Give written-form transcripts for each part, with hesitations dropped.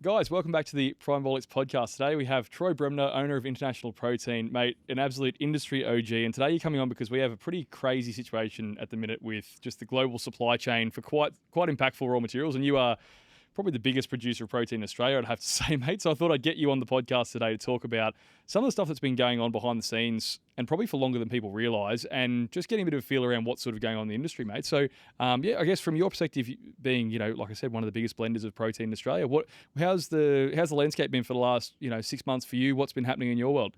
Guys, welcome back to the Primebolics podcast. Today we have Troy Bremner, owner of International Protein, mate, an absolute industry OG. And today you're coming on because we have a pretty crazy situation at the minute with just the global supply chain for quite impactful raw materials. And you are probably the biggest producer of protein in Australia, I'd have to say, mate. So I thought I'd get you on the podcast today to talk about some of the stuff that's been going on behind the scenes and probably for longer than people realise, and just getting a bit of a feel around what's sort of going on in the industry, mate. So, I guess from your perspective, being, like I said, one of the biggest blenders of protein in Australia, how's the landscape been for the last, 6 months for you? What's been happening in your world?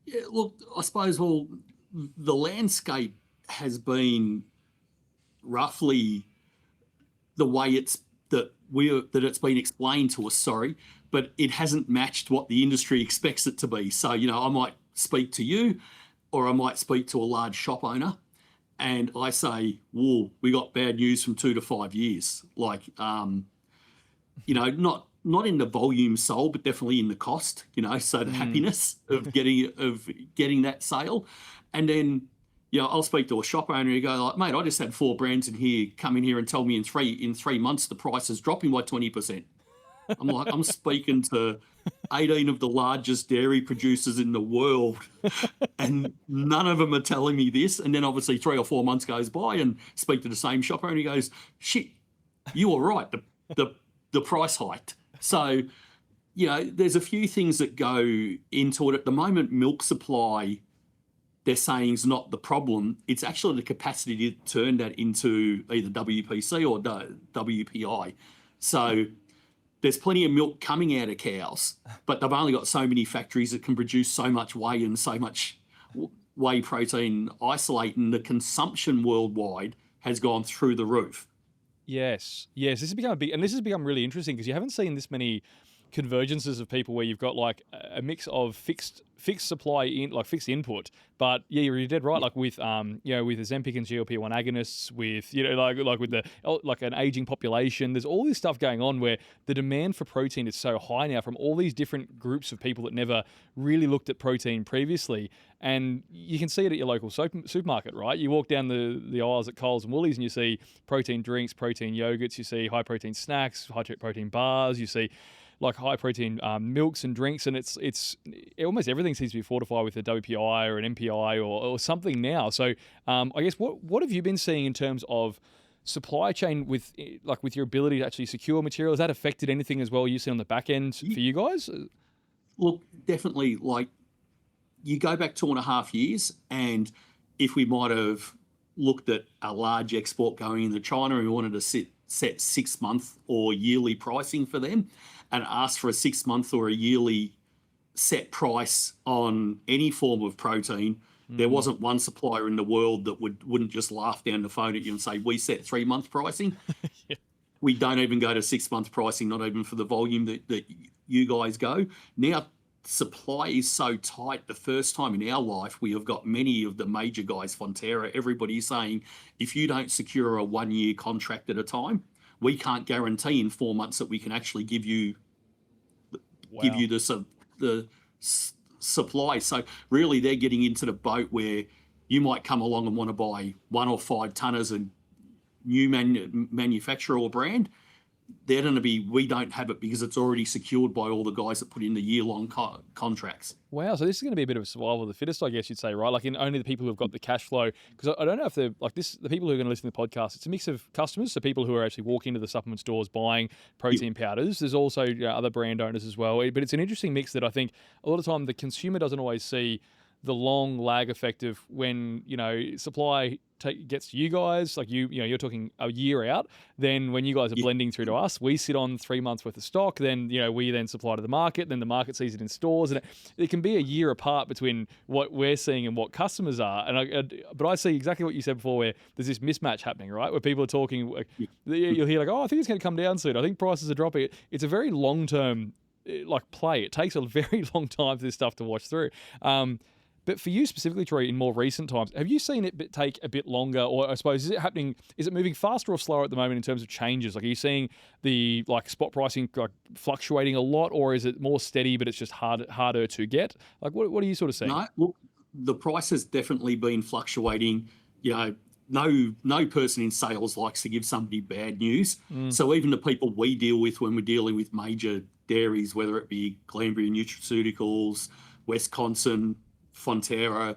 Yeah, look, I suppose, the landscape has been roughly the way it's been explained to us, sorry, but it hasn't matched what the industry expects it to be. So, I might speak to you or I might speak to a large shop owner and I say, whoa, we got bad news from 2 to 5 years. Not in the volume sold, but definitely in the cost, so the Mm. happiness of getting that sale. And then, I'll speak to a shop owner and go like, mate, I just had four brands in here come in here and tell me in 3 months the price is dropping by 20%. I'm like, I'm speaking to 18 of the largest dairy producers in the world, and none of them are telling me this. And then obviously 3 or 4 months goes by and speak to the same shop owner, he goes, shit, you were right. The price hiked. So, there's a few things that go into it. At the moment, milk supply, they're saying, is not the problem. It's actually the capacity to turn that into either WPC or WPI. So there's plenty of milk coming out of cows, but they've only got so many factories that can produce so much whey and so much whey protein isolate, and the consumption worldwide has gone through the roof. Yes. This has become this has become really interesting because you haven't seen this many convergences of people where you've got like a mix of fixed supply in like fixed input, but yeah, you're dead right. Yeah. Like with with Ozempic and GLP-1 agonists, with like with the like an aging population, there's all this stuff going on where the demand for protein is so high now from all these different groups of people that never really looked at protein previously. And you can see it at your local supermarket, right? You walk down the aisles at Coles and Woolies and you see protein drinks, protein yogurts, you see high protein snacks, high protein bars, you see like high protein milks and drinks, and almost everything seems to be fortified with a WPI or an MPI or something now. So I guess what have you been seeing in terms of supply chain with with your ability to actually secure material? Has that affected anything as well you see on the back end for you guys? Look, definitely, like, you go back 2.5 years, and if we might have looked at a large export going into China and we wanted to set 6 month or yearly pricing for them and ask for a 6 month or a yearly set price on any form of protein, there Mm. wasn't one supplier in the world that wouldn't just laugh down the phone at you and say, we set 3 month pricing. Yeah. We don't even go to 6 month pricing, not even for the volume that you guys go. Now, supply is so tight. The first time in our life, we have got many of the major guys, Fonterra, everybody saying, if you don't secure a 1 year contract at a time, we can't guarantee in 4 months that we can actually give Wow. you the supply. So really, they're getting into the boat where you might come along and want to buy 1 or 5 ton as a new manufacturer or brand. They're going to be, we don't have it because it's already secured by all the guys that put in the year-long contracts. Wow, so this is going to be a bit of a survival of the fittest, I guess you'd say, right? Like in only the people who've got the cash flow, because I don't know if they're like this. The people who are going to listen to the podcast, it's a mix of customers, so people who are actually walking into the supplement stores buying Yeah, protein powders. There's also other brand owners as well, but it's an interesting mix that I think a lot of time the consumer doesn't always see the long lag effect of when supply gets to you guys, like you're talking a year out. Then when you guys are yeah, blending through to us, we sit on 3 months worth of stock. Then we then supply to the market. Then the market sees it in stores, and it can be a year apart between what we're seeing and what customers are. But I see exactly what you said before, where there's this mismatch happening, right? Where people are talking, like, yeah. you'll hear like, oh, I think it's going to come down soon. I think prices are dropping. It's a very long term like play. It takes a very long time for this stuff to wash through. But for you specifically, Troy, in more recent times, have you seen it take a bit longer, or I suppose is it happening? Is it moving faster or slower at the moment in terms of changes? Like, are you seeing the spot pricing like fluctuating a lot, or is it more steady but it's just harder to get? Like, what are you sort of seeing? No, look, the price has definitely been fluctuating. You know, no person in sales likes to give somebody bad news. So even the people we deal with when we're dealing with major dairies, whether it be Glanbia Nutraceuticals, Wisconsin, Fonterra,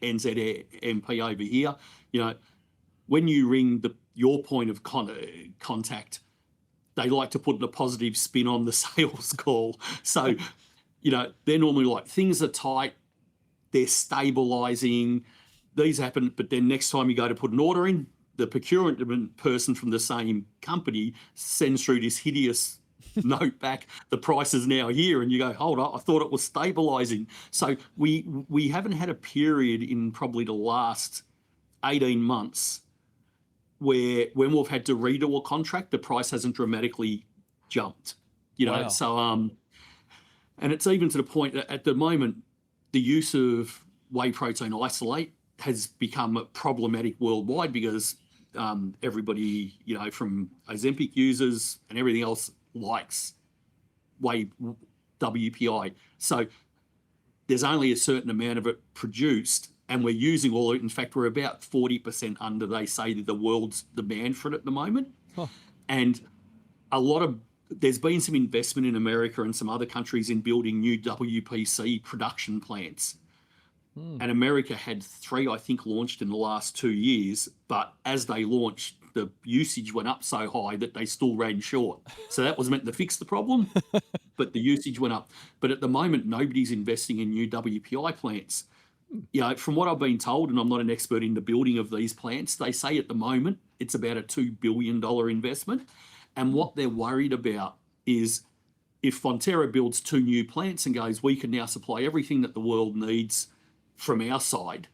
NZMP over here, when you ring your point of contact, they like to put a positive spin on the sales call. So, they're normally like, things are tight, they're stabilizing, these happen, but then next time you go to put an order in, the procurement person from the same company sends through this hideous note back, the price is now here, and you go, hold on, I thought it was stabilizing. So we haven't had a period in probably the last 18 months where when we've had to redo a contract, the price hasn't dramatically jumped, Wow. So, and it's even to the point that at the moment, the use of whey protein isolate has become problematic worldwide because everybody, from Ozempic users and everything else likes whey WPI. So there's only a certain amount of it produced and we're using all of it. In fact, we're about 40% under, they say, the world's demand for it at the moment. Huh. And there's been some investment in America and some other countries in building new WPC production plants. And America had 3, I think, launched in the last 2 years. But as they launched, the usage went up so high that they still ran short. So that was meant to fix the problem, but the usage went up. But at the moment, nobody's investing in new WPI plants. From what I've been told, and I'm not an expert in the building of these plants, they say at the moment it's about a $2 billion investment. And what they're worried about is if Fonterra builds 2 new plants and goes, we can now supply everything that the world needs from our side,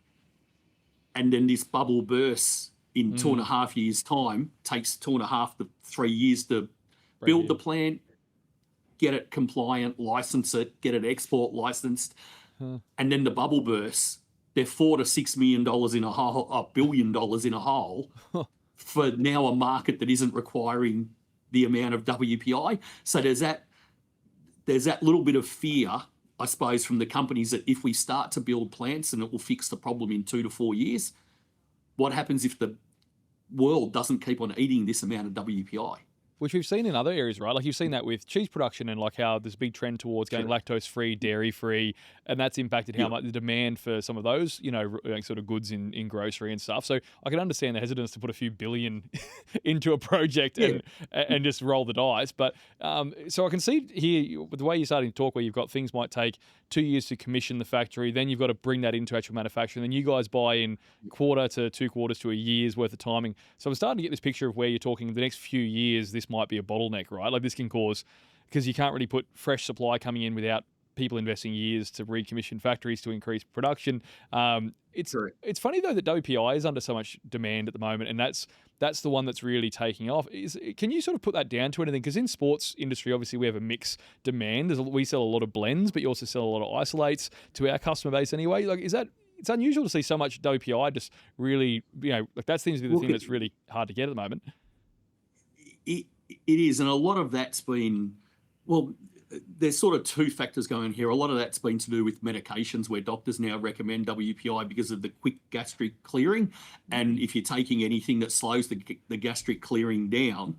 and then this bubble bursts in 2.5 years' time, takes 2.5 to 3 years to build the plant, get it compliant, license it, get it export licensed, and then the bubble bursts, they're $4 to $6 million in a hole, $1 billion in a hole for now a market that isn't requiring the amount of WPI. So there's that little bit of fear, I suppose, from the companies that if we start to build plants and it will fix the problem in 2 to 4 years, what happens if the world doesn't keep on eating this amount of WPI? Which we've seen in other areas, right? Like you've seen that with cheese production and like how there's a big trend towards going lactose-free, dairy-free, and that's impacted how much the demand for some of those, sort of goods in grocery and stuff. So I can understand the hesitance to put a few billion into a project and just roll the dice. But so I can see here with the way you're starting to talk, where you've got things might take 2 years to commission the factory, then you've got to bring that into actual manufacturing, then you guys buy in quarter to 2 quarters to a year's worth of timing. So I'm starting to get this picture of where you're talking the next few years, this might be a bottleneck, right? Like this can cause, because you can't really put fresh supply coming in without people investing years to recommission factories to increase production. It's funny though that WPI is under so much demand at the moment, and that's the one that's really taking off. Can you sort of put that down to anything? Because in sports industry, obviously we have a mixed demand. We sell a lot of blends, but you also sell a lot of isolates to our customer base anyway. Like, it's unusual to see so much WPI just really, like that seems to be the thing that's really hard to get at the moment. It is, and a lot of that's been, there's sort of 2 factors going here. A lot of that's been to do with medications where doctors now recommend WPI because of the quick gastric clearing. And if you're taking anything that slows the gastric clearing down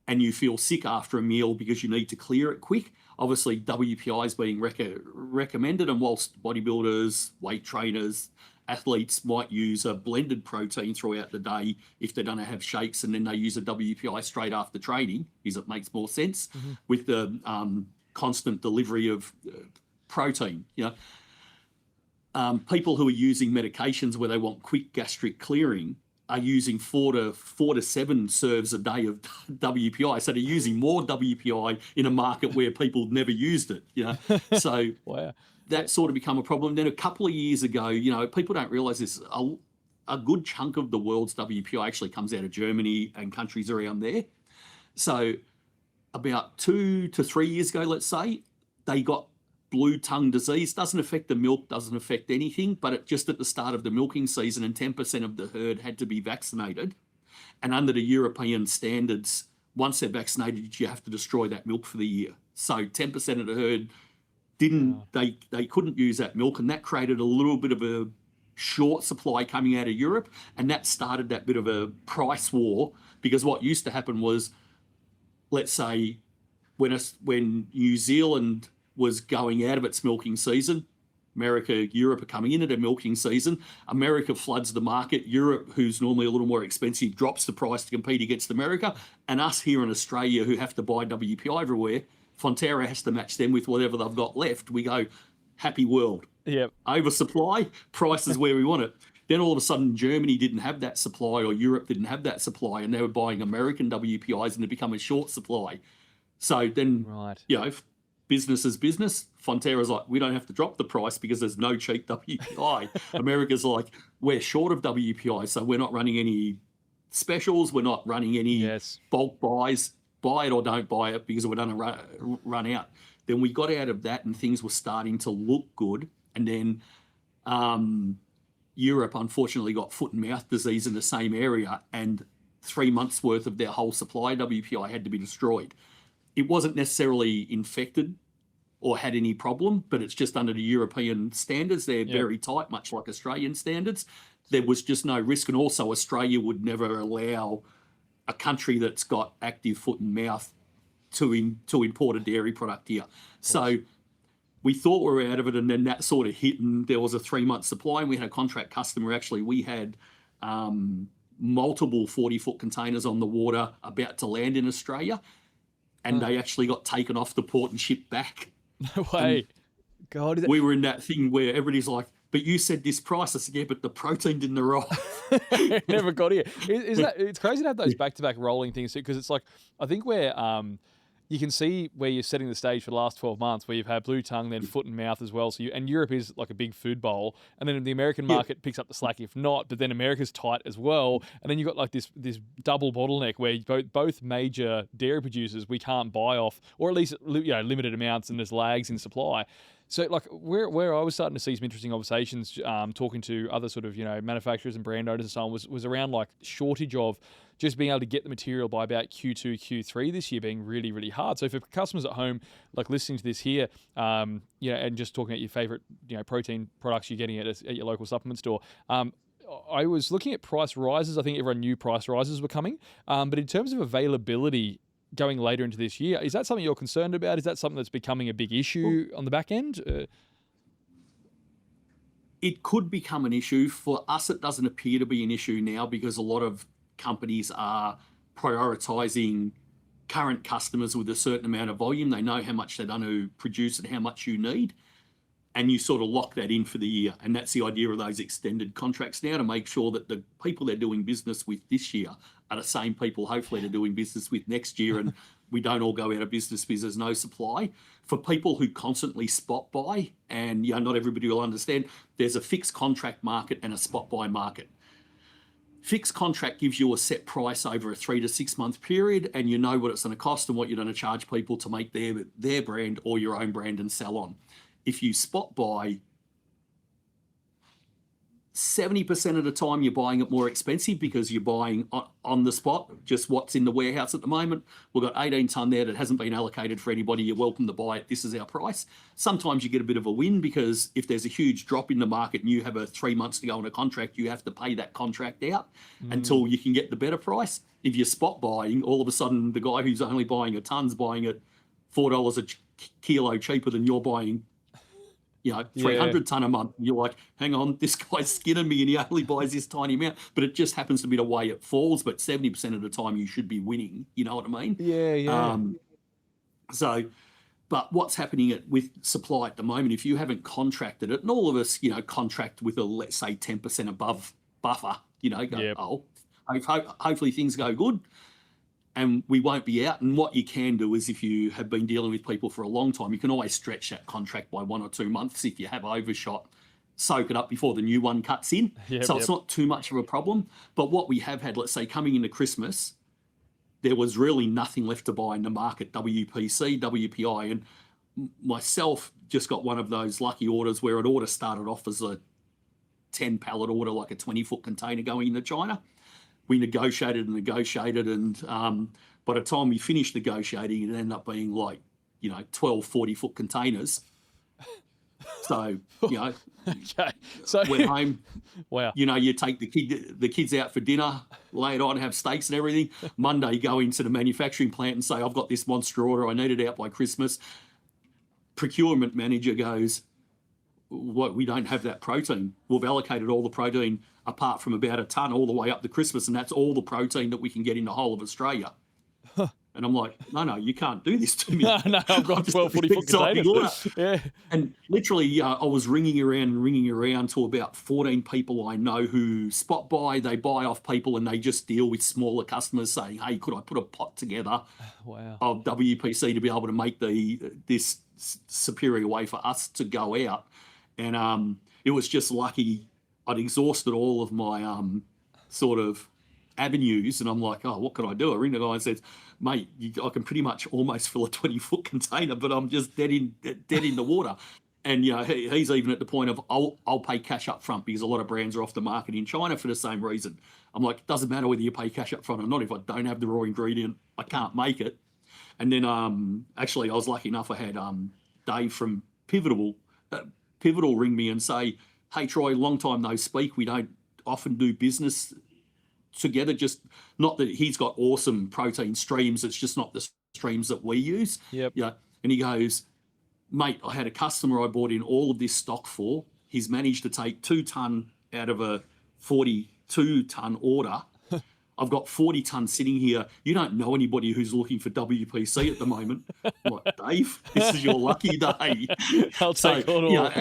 and you feel sick after a meal because you need to clear it quick, obviously WPI is being recommended. And whilst bodybuilders, weight trainers, athletes might use a blended protein throughout the day if they're going to have shakes, and then they use a WPI straight after training because it makes more sense with the constant delivery of protein. People who are using medications where they want quick gastric clearing are using 4 to 7 serves a day of WPI. So they're using more WPI in a market where people never used it. So Wow. That sort of become a problem. Then a couple of years ago, people don't realize this, a good chunk of the world's WPI actually comes out of Germany and countries around there. So about 2 to 3 years ago, let's say, they got blue tongue disease. Doesn't affect the milk, doesn't affect anything, but just at the start of the milking season, and 10% of the herd had to be vaccinated. And under the European standards, once they're vaccinated, you have to destroy that milk for the year. So 10% of the herd they couldn't use that milk, and that created a little bit of a short supply coming out of Europe, and that started that bit of a price war. Because what used to happen was, let's say, when New Zealand was going out of its milking season, America, Europe are coming into their milking season. America floods the market. Europe, who's normally a little more expensive, drops the price to compete against America. And us here in Australia, who have to buy WPI everywhere, Fonterra has to match them with whatever they've got left. We go, happy world. Yep. Oversupply, price is where we want it. Then all of a sudden, Germany didn't have that supply, or Europe didn't have that supply, and they were buying American WPIs, and it became a short supply. So then, Right. business is business. Fonterra's like, we don't have to drop the price because there's no cheap WPI. America's like, we're short of WPI, so we're not running any specials. We're not running any bulk buys. Buy it or don't buy it because we're going to run out. Then we got out of that and things were starting to look good. And then Europe unfortunately got foot and mouth disease in the same area, and 3 months worth of their whole supply WPI had to be destroyed. It wasn't necessarily infected or had any problem, but it's just under the European standards. They're very tight, much like Australian standards. There was just no risk. And also Australia would never allow a country that's got active foot and mouth to import a dairy product here. So we thought we were out of it, and then that sort of hit, and there was a 3-month supply, and we had a contract customer. Actually, we had multiple 40-foot containers on the water about to land in Australia, and they actually got taken off the port and shipped back. No way. God, we were in that thing where everybody's like, but you said this price. I said, yeah, but the protein didn't arrive. It never got here. Is that, it's crazy to have those back-to-back rolling things, because it's like, I think where you can see where you're setting the stage for the last 12 months, where you've had blue tongue, then foot and mouth as well. So and Europe is like a big food bowl, and then the American market picks up the slack if not, but then America's tight as well. And then you've got like this double bottleneck where both major dairy producers we can't buy off, or at least limited amounts, and there's lags in supply. So like where I was starting to see some interesting conversations, talking to other sort of manufacturers and brand owners and so on, was around like shortage of just being able to get the material by about Q2, Q3 this year being really, really hard. So for customers at home, like listening to this here, and just talking about your favorite, protein products you're getting at your local supplement store, I was looking at price rises. I think everyone knew price rises were coming. But in terms of availability going later into this year, is that something you're concerned about? Is that something that's becoming a big issue on the back end? It could become an issue. For us, it doesn't appear to be an issue now, because a lot of companies are prioritizing current customers with a certain amount of volume. They know how much they're going to produce and how much you need, and you sort of lock that in for the year. And that's the idea of those extended contracts now, to make sure that the people they're doing business with this year are the same people hopefully they're doing business with next year, and we don't all go out of business because there's no supply. For people who constantly spot buy, and not everybody will understand, there's a fixed contract market and a spot buy market. Fixed contract gives you a set price over a 3 to 6 month period, and you know what it's going to cost and what you're going to charge people to make their brand or your own brand and sell on. If you spot buy, 70% of the time you're buying it more expensive, because you're buying on the spot, just what's in the warehouse at the moment. We've got 18 tonne there that hasn't been allocated for anybody. You're welcome to buy it. This is our price. Sometimes you get a bit of a win, because if there's a huge drop in the market and you have a 3 months to go on a contract, you have to pay that contract out until you can get the better price. If you're spot buying, all of a sudden the guy who's only buying a tonne's buying it $4 a kilo cheaper than you're buying 300 tonne a month. You're like, hang on, this guy's skinning me and he only buys this tiny amount. But it just happens to be the way it falls. But 70% of the time you should be winning. You know what I mean? Yeah. But what's happening with supply at the moment, if you haven't contracted it, and all of us, contract with a, let's say, 10% above buffer, hopefully things go good, and we won't be out. And what you can do is, if you have been dealing with people for a long time, you can always stretch that contract by 1 or 2 months if you have overshot. Soak it up before the new one cuts in. It's not too much of a problem. But what we have had, let's say, coming into Christmas, there was really nothing left to buy in the market, WPC, WPI. And myself just got one of those lucky orders where an order started off as a 10 pallet order, like a 20-foot container going into China. We negotiated, and by the time we finished negotiating, it ended up being like, 12 40-foot containers. So, Okay. So went home, wow. you take the kids out for dinner, lay it on, have steaks and everything. Monday, go into the manufacturing plant and say, I've got this monster order. I need it out by Christmas. Procurement manager goes, what, we don't have that protein. We've allocated all the protein apart from about a ton all the way up to Christmas, and that's all the protein that we can get in the whole of Australia. And I'm like, no, you can't do this to me. No, I've got 12 40-foot containers. Yeah. And literally, I was ringing around to about 14 people I know who spot buy. They buy off people and they just deal with smaller customers saying, hey, could I put a pot together Wow. of WPC to be able to make this superior way for us to go out? And it was just lucky. I'd exhausted all of my sort of avenues, and I'm like, oh, what can I do? I ring the guy and says, mate, I can pretty much almost fill a 20-foot container, but I'm just dead in the water. And he's even at the point of I'll pay cash up front, because a lot of brands are off the market in China for the same reason. I'm like, it doesn't matter whether you pay cash up front or not. If I don't have the raw ingredient, I can't make it. And then actually, I was lucky enough. I had Dave from Pivotal ring me and say, hey, Troy, long time no speak. We don't often do business together, just not that he's got awesome protein streams, it's just not the streams that we use. Yep. And he goes, mate, I had a customer I bought in all of this stock for. He's managed to take 2 ton out of a 42 ton order. I've got 40 tons sitting here. You don't know anybody who's looking for WPC at the moment. I'm like, Dave, this is your lucky day. I'll take all.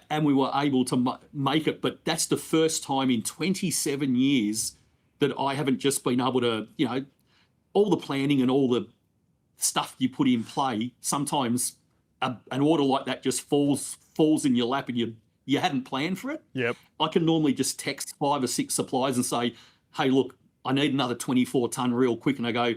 And we were able to make it. But that's the first time in 27 years that I haven't just been able to, all the planning and all the stuff you put in play, sometimes an order like that just falls in your lap and you hadn't planned for it. Yep. I can normally just text 5 or 6 suppliers and say, hey, look, I need another 24 ton real quick. And I go,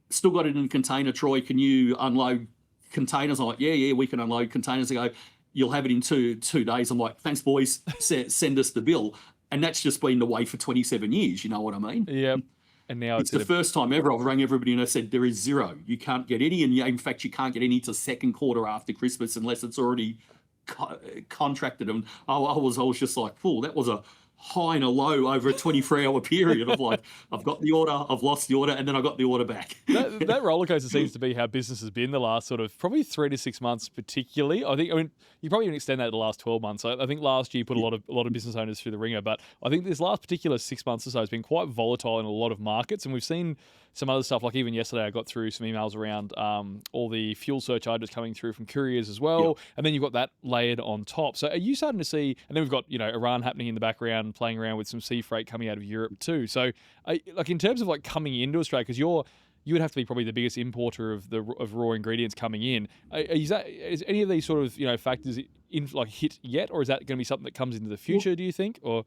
still got it in a container, Troy, can you unload containers? I'm like, yeah, we can unload containers. I go, you'll have it in two days. I'm like, thanks, boys. Send us the bill. And that's just been the way for 27 years. You know what I mean? Yep. And now it's the first time ever I've rang everybody and I said, there is zero. You can't get any. And in fact, you can't get any till second quarter after Christmas unless it's already contracted. And I was just like, fool, that was a high and a low over a 24-hour period of like, I've got the order, I've lost the order, and then I got the order back. that roller coaster seems to be how business has been the last sort of probably 3 to 6 months, particularly. I mean, you probably even extend that to the last 12 months. I think last year you put a lot of business owners through the ringer, but I think this last particular 6 months or so has been quite volatile in a lot of markets, and we've seen some other stuff. Like even yesterday, I got through some emails around all the fuel surcharges coming through from couriers as well, and then you've got that layered on top. So are you starting to see? And then we've got Iran happening in the background, playing around with some sea freight coming out of Europe too. So like in terms of like coming into Australia, because you would have to be probably the biggest importer of raw ingredients coming in. Is any of these sort of factors in like hit yet, or is that going to be something that comes into the future? Do you think, or?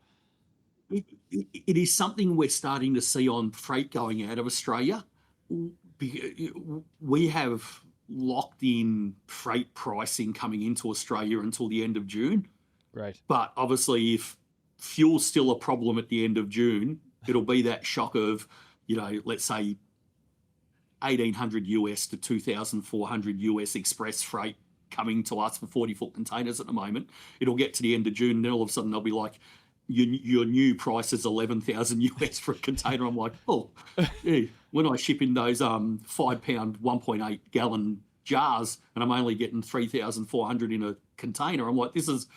It is something we're starting to see on freight going out of Australia. We have locked in freight pricing coming into Australia until the end of June. Right. But obviously, if fuel's still a problem at the end of June, it'll be that shock of, let's say 1,800 US to 2,400 US express freight coming to us for 40-foot containers at the moment. It'll get to the end of June, and then all of a sudden they'll be like, your new price is 11,000 US for a container. I'm like, yeah. When I ship in those 5-pound, 1.8 gallon jars, and I'm only getting 3,400 in a container, I'm like, this is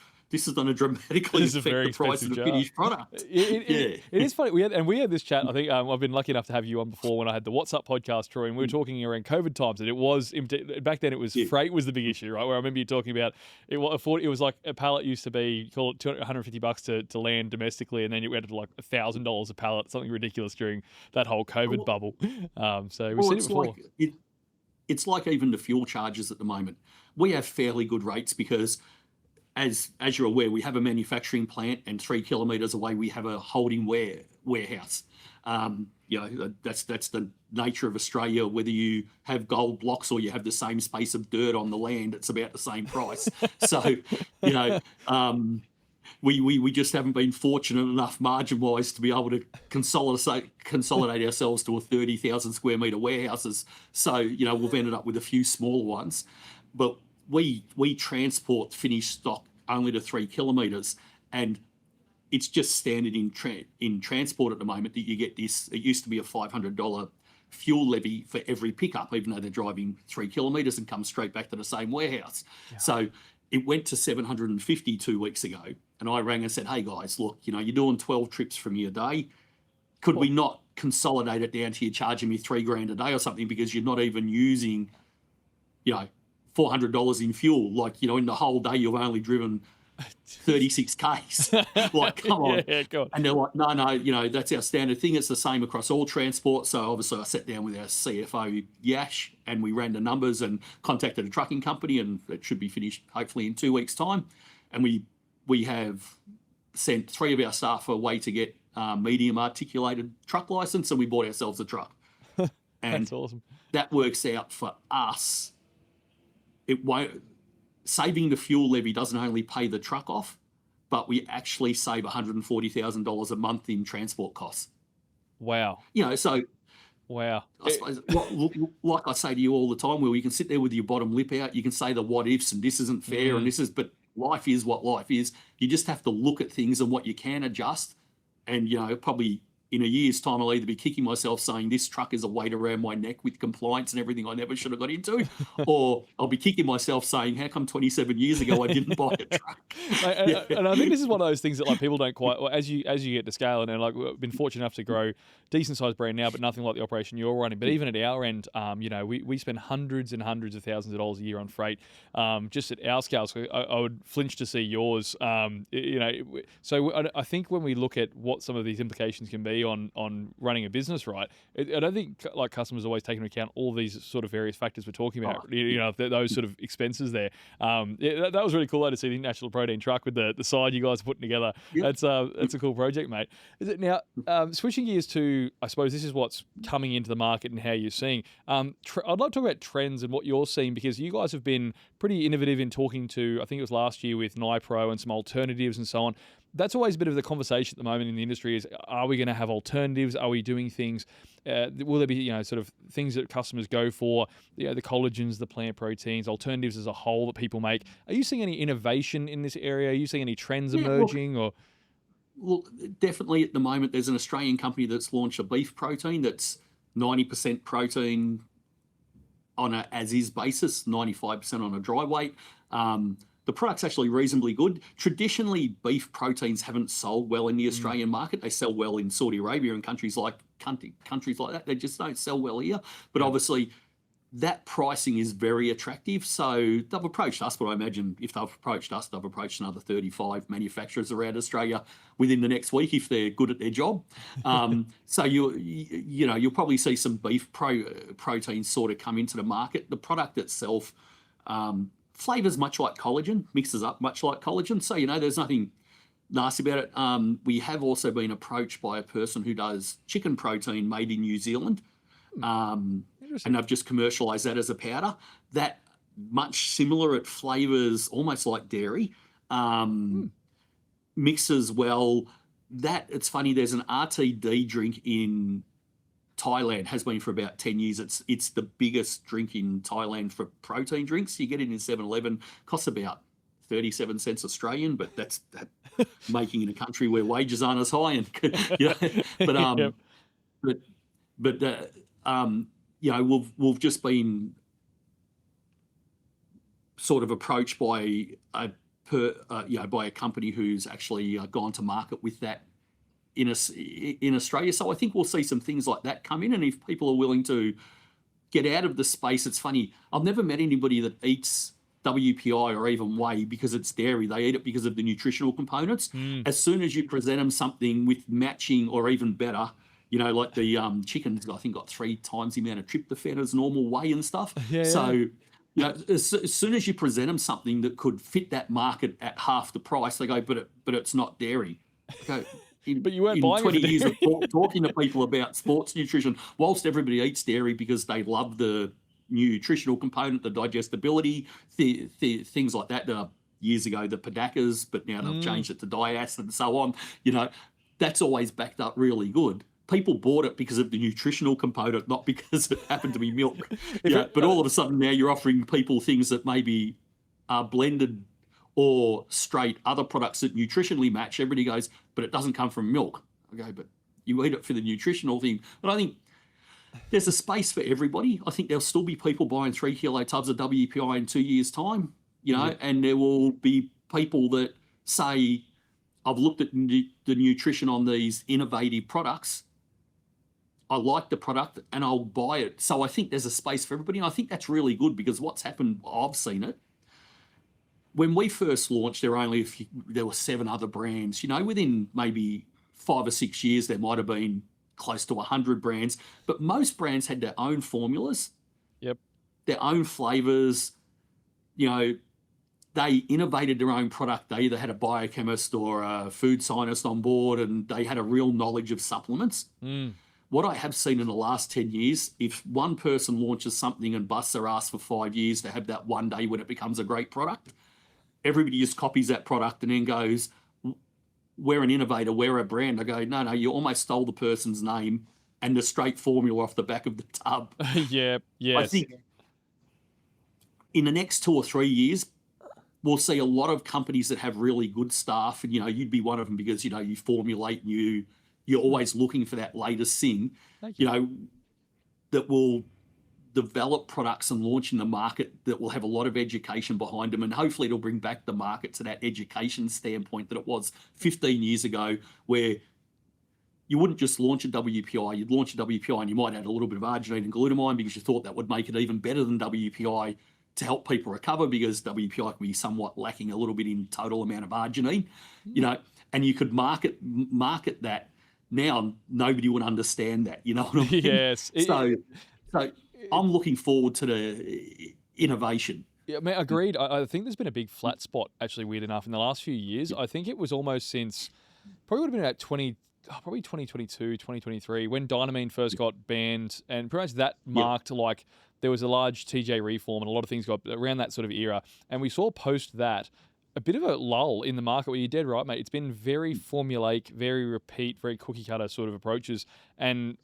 going to dramatically affect the price of the finished product. It is funny. We had this chat. I think I've been lucky enough to have you on before when I had the What's Up podcast, Troy, and we were talking around COVID times, and it was back then. It was freight was the big issue, right? Where I remember you talking about it was like a pallet used to be call it $150 to land domestically, and then it went to like $1,000 a pallet, something ridiculous during that whole COVID bubble. So we've seen it before. It's like even the fuel charges at the moment. We have fairly good rates because, as you're aware, we have a manufacturing plant, and 3 kilometres away we have a holding warehouse. That's the nature of Australia. Whether you have gold blocks or you have the same space of dirt on the land, it's about the same price. So, we just haven't been fortunate enough margin-wise to be able to consolidate ourselves to a 30,000 square metre warehouses. So, we've ended up with a few smaller ones. But we transport finished stock only to 3 kilometres, and it's just standard in transport at the moment that you get this. It used to be a $500 fuel levy for every pickup, even though they're driving 3 kilometres and come straight back to the same warehouse. Yeah. So it went to 750 2 weeks ago, and I rang and said, "Hey guys, look, you're doing 12 trips for me a day. Could we not consolidate it down to you charging me $3,000 a day or something, because you're not even using, $400 in fuel. Like, in the whole day you've only driven 36 Ks. Like, come on." Yeah, go on. And they're like, no, that's our standard thing. It's the same across all transport. So obviously I sat down with our CFO, Yash, and we ran the numbers and contacted a trucking company, and it should be finished hopefully in 2 weeks' time. And we have sent 3 of our staff away to get medium articulated truck license, and we bought ourselves a truck. And that's awesome. That works out for us. It won't. Saving the fuel levy doesn't only pay the truck off, but we actually save $140,000 a month in transport costs. Wow. So wow. I suppose, like I say to you all the time, where you can sit there with your bottom lip out, you can say the what ifs and this isn't fair and this is, but life is what life is. You just have to look at things and what you can adjust. And, probably in a year's time, I'll either be kicking myself saying this truck is a weight around my neck with compliance and everything I never should have got into, or I'll be kicking myself saying, how come 27 years ago I didn't buy a truck? And I think this is one of those things that like people don't quite, as you get to scale, and like we've been fortunate enough to grow decent sized brand now, but nothing like the operation you're running. But even at our end, we spend hundreds and hundreds of thousands of dollars a year on freight, just at our scale. So I would flinch to see yours. So I think when we look at what some of these implications can be on running a business, right? I don't think like customers always take into account all these sort of various factors we're talking about. Those sort of expenses there. That was really cool though, to see the National Protein truck with the side you guys are putting together. Yep. That's a cool project, mate. Is it now? Switching gears to, I suppose this is what's coming into the market and how you're seeing. I'd love to talk about trends and what you're seeing, because you guys have been pretty innovative in talking to, I think it was last year with Nipro and some alternatives and so on. That's always a bit of the conversation at the moment in the industry is, are we going to have alternatives? Are we doing things? Will there be, sort of things that customers go for, the collagens, the plant proteins, alternatives as a whole that people make? Are you seeing any innovation in this area? Are you seeing any trends emerging? Look, definitely at the moment, there's an Australian company that's launched a beef protein that's 90% protein on a as-is basis, 95% on a dry weight. The product's actually reasonably good. Traditionally, beef proteins haven't sold well in the Australian market. They sell well in Saudi Arabia and countries like that. They just don't sell well here. But obviously, that pricing is very attractive. So they've approached us, but I imagine if they've approached us, they've approached another 35 manufacturers around Australia within the next week if they're good at their job. So you'll probably see some beef protein sort of come into the market. The product itself flavors much like collagen, mixes up much like collagen. So, there's nothing nasty about it. We have also been approached by a person who does chicken protein made in New Zealand. And they've just commercialised that as a powder. That much similar, it flavours almost like dairy. Mixes well. That, it's funny, there's an RTD drink in Thailand, has been for about 10 years. It's the biggest drink in Thailand for protein drinks. You get it in 7-Eleven, costs about 37 cents Australian, but that's making in a country where wages aren't as high. We've just been sort of approached by a company who's actually gone to market with that in Australia. So I think we'll see some things like that come in. And if people are willing to get out of the space, it's funny, I've never met anybody that eats WPI or even whey because it's dairy. They eat it because of the nutritional components. As soon as you present them something with matching or even better, like the chickens, I think got 3 times the amount of tryptophan as normal whey and stuff. So as soon as you present them something that could fit that market at half the price, they go, but it's not dairy. Go, but you weren't buying 20 it years of talking to people about sports nutrition, whilst everybody eats dairy because they love the nutritional component, the digestibility, things like that. Years ago, the Padakas, but now they've changed it to diacid and so on. That's always backed up really good. People bought it because of the nutritional component, not because it happened to be milk. But all of a sudden now you're offering people things that maybe are blended or straight other products that nutritionally match, everybody goes, but it doesn't come from milk. I go, but you eat it for the nutritional thing. But I think there's a space for everybody. I think there'll still be people buying 3 kilo tubs of WPI in 2 years' time, and there will be people that say, I've looked at the nutrition on these innovative products. I like the product and I'll buy it. So I think there's a space for everybody. And I think that's really good because what's happened, I've seen it. When we first launched, there were 7 other brands. Within maybe 5 or 6 years, there might have been close to 100 brands, but most brands had their own formulas, their own flavors. They innovated their own product. They either had a biochemist or a food scientist on board, and they had a real knowledge of supplements. What I have seen in the last 10 years, if one person launches something and busts their ass for 5 years to have that one day when it becomes a great product, everybody just copies that product and then goes, we're an innovator, we're a brand. I go, no, you almost stole the person's name and the straight formula off the back of the tub. Yes. I think in the next 2 or 3 years, we'll see a lot of companies that have really good staff, and you'd be one of them because you formulate and you're always looking for that latest thing. That will develop products and launch in the market that will have a lot of education behind them, and hopefully it'll bring back the market to that education standpoint that it was 15 years ago, where you wouldn't just launch a WPI, you'd launch a WPI and you might add a little bit of arginine and glutamine because you thought that would make it even better than WPI to help people recover, because WPI can be somewhat lacking a little bit in total amount of arginine, and you could market that. Now nobody would understand that, you know what I mean? Yes. So I'm looking forward to the innovation. Yeah, mate, agreed. I think there's been a big flat spot, actually, weird enough, in the last few years. I think it was almost since, probably would have been about 2022, 2023, when Dynamine first got banned, and pretty much that marked like there was a large TJ reform and a lot of things got around that sort of era. And we saw post that a bit of a lull in the market where you're dead right, mate. It's been very formulaic, very repeat, very cookie cutter sort of approaches. And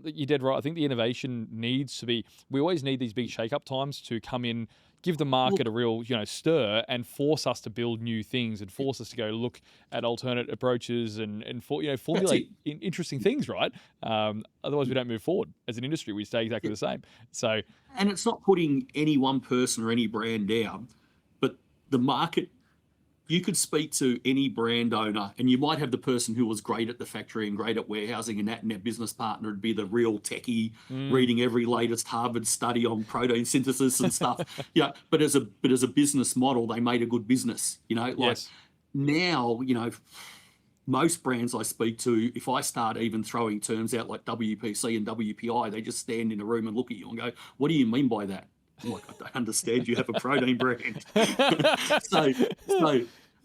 you're dead right. I think the innovation needs to be, we always need these big shake-up times to come in, give the market a real, stir and force us to build new things and force us to go look at alternate approaches and formulate interesting things, right? Otherwise we don't move forward as an industry. We stay exactly the same. So, and it's not putting any one person or any brand down, but the market, you could speak to any brand owner and you might have the person who was great at the factory and great at warehousing, and their business partner would be the real techie, reading every latest Harvard study on protein synthesis and stuff. But as a business model, they made a good business, Now, most brands I speak to, if I start even throwing terms out like WPC and WPI, they just stand in a room and look at you and go, what do you mean by that? I'm like, I don't understand. You have a protein brand. so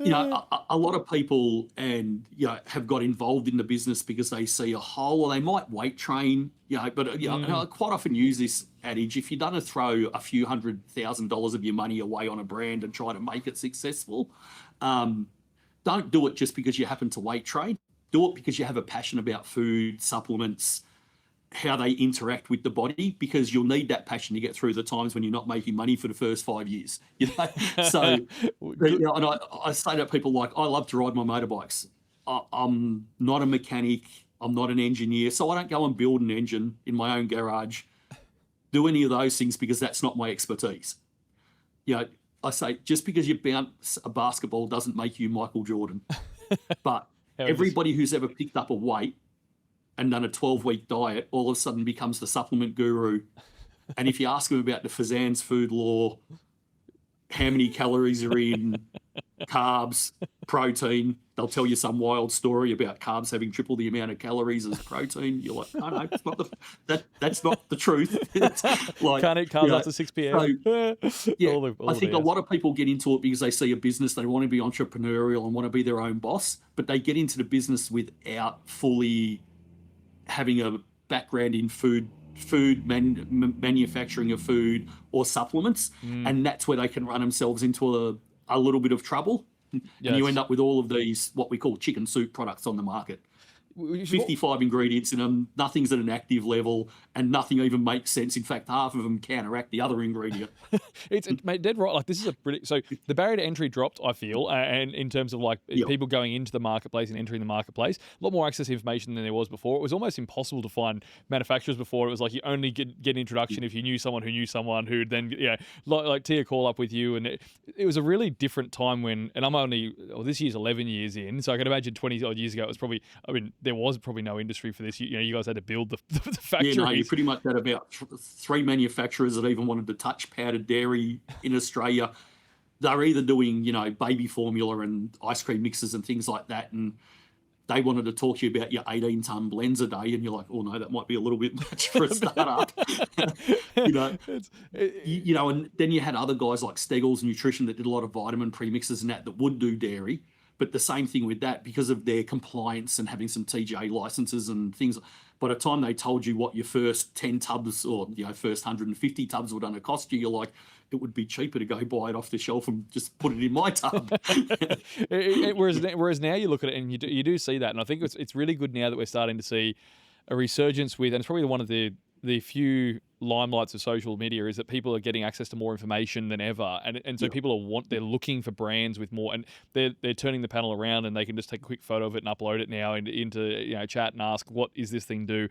a lot of people have got involved in the business because they see a hole, or they might weight train, but I quite often use this adage: if you're going to throw a few $100,000 of your money away on a brand and try to make it successful, don't do it just because you happen to weight train. Do it because you have a passion about food, supplements, how they interact with the body, because you'll need that passion to get through the times when you're not making money for the first 5 years. So and I say to people, like, I love to ride my motorbikes. I'm not a mechanic, I'm not an engineer, so I don't go and build an engine in my own garage, do any of those things, because that's not my expertise. I say, just because you bounce a basketball doesn't make you Michael Jordan. But everybody who's ever picked up a weight and done a 12-week diet all of a sudden becomes the supplement guru. And if you ask them about the Fazan's food law, how many calories are in carbs, protein, they'll tell you some wild story about carbs having triple the amount of calories as protein. You're like, no, it's not that's not the truth. Like, can't eat carbs after 6 p.m. So, I think a lot of people get into it because they see a business, they want to be entrepreneurial and want to be their own boss, but they get into the business without fully having a background in manufacturing of food or supplements, and that's where they can run themselves into a little bit of trouble, and you end up with all of these what we call chicken soup products on the market. Which is what- 55 ingredients in them, nothing's at an active level, and nothing even makes sense. In fact, half of them counteract the other ingredient. it's mate, dead right. Like this is a pretty. So the barrier to entry dropped, I feel, and in terms of like Yeah. people going into the marketplace and entering the marketplace, a lot more access to information than there was before. It was almost impossible to find manufacturers before. It was like you only get an introduction if you knew someone who'd then like tee a call up with you, and it was a really different time when. And I'm only this year's 11 years in, so I can imagine 20 odd years ago it was probably. I mean, there was probably no industry for this. You guys had to build the factories. Yeah, no, you pretty much had about 3 manufacturers that even wanted to touch powdered dairy in Australia. They're either doing, baby formula and ice cream mixes and things like that, and they wanted to talk to you about your 18-ton blends a day, and you're like, oh no, that might be a little bit much for a startup. And then you had other guys like Steggles Nutrition that did a lot of vitamin premixes and that would do dairy. But the same thing with that, because of their compliance and having some TGA licenses and things, by the time they told you what your first 10 tubs or first 150 tubs were going to cost you, you're like, it would be cheaper to go buy it off the shelf and just put it in my tub. Whereas now you look at it and you do see that, and I think it's really good now that we're starting to see a resurgence with, and it's probably one of the few limelights of social media is that people are getting access to more information than ever, and so people they're looking for brands with more, and they're turning the panel around and they can just take a quick photo of it and upload it now into chat and ask, what is this thing do?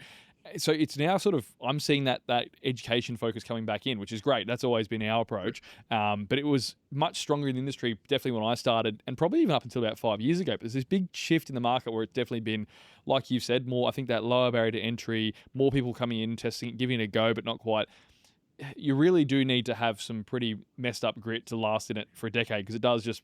So it's now sort of, I'm seeing that education focus coming back in, which is great. That's always been our approach. But it was much stronger in the industry, definitely when I started, and probably even up until about 5 years ago. But there's this big shift in the market where it's definitely been, like you've said, more, I think that lower barrier to entry, more people coming in, testing, giving it a go, but not quite. You really do need to have some pretty messed up grit to last in it for a decade, because it does just,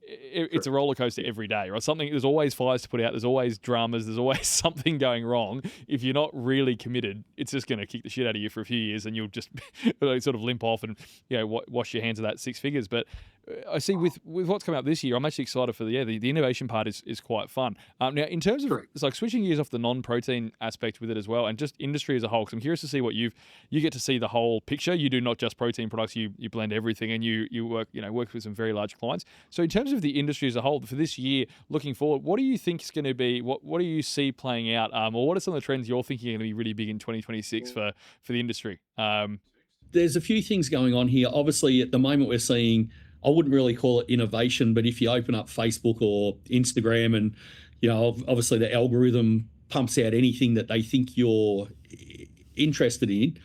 it's a roller coaster every day, right? There's always fires to put out. There's always dramas. There's always something going wrong. If you're not really committed, it's just going to kick the shit out of you for a few years, and you'll just sort of limp off and wash your hands of that 6 figures. But I see with what's coming up this year, I'm actually excited for the innovation part is quite fun. Now, in terms of it's like switching gears off the non-protein aspect with it as well, and just industry as a whole, because I'm curious to see what you get to see the whole picture. You do not just protein products, you blend everything, and you work with some very large clients. So in terms of the industry as a whole for this year, looking forward, what do you think is going to be? What do you see playing out? Or what are some of the trends you're thinking are going to be really big in 2026 for the industry? There's a few things going on here. Obviously, at the moment, we're seeing, I wouldn't really call it innovation, but if you open up Facebook or Instagram, and obviously the algorithm pumps out anything that they think you're interested in.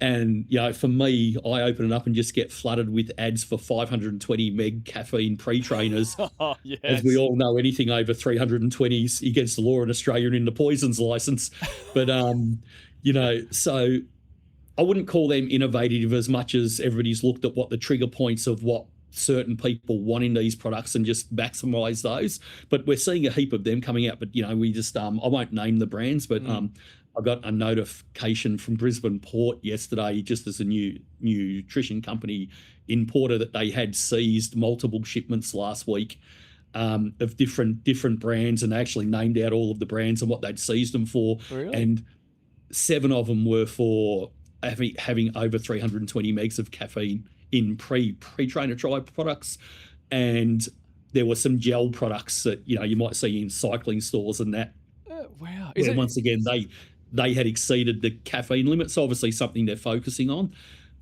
And for me, I open it up and just get flooded with ads for 520 meg caffeine pre-trainers. Oh, yes. As we all know, anything over 320 is against the law in Australia and in the poisons license. But so I wouldn't call them innovative as much as everybody's looked at what the trigger points of what certain people want in these products and just maximize those. But we're seeing a heap of them coming out. But we just I won't name the brands, but I got a notification from Brisbane Port yesterday, just as a new nutrition company importer, that they had seized multiple shipments last week of different brands, and they actually named out all of the brands and what they'd seized them for. Really? And 7 of them were for having over 320 megs of caffeine in pre-trainer try products, and there were some gel products that you might see in cycling stores and that. Wow! Once again, they had exceeded the caffeine limit, so obviously something they're focusing on.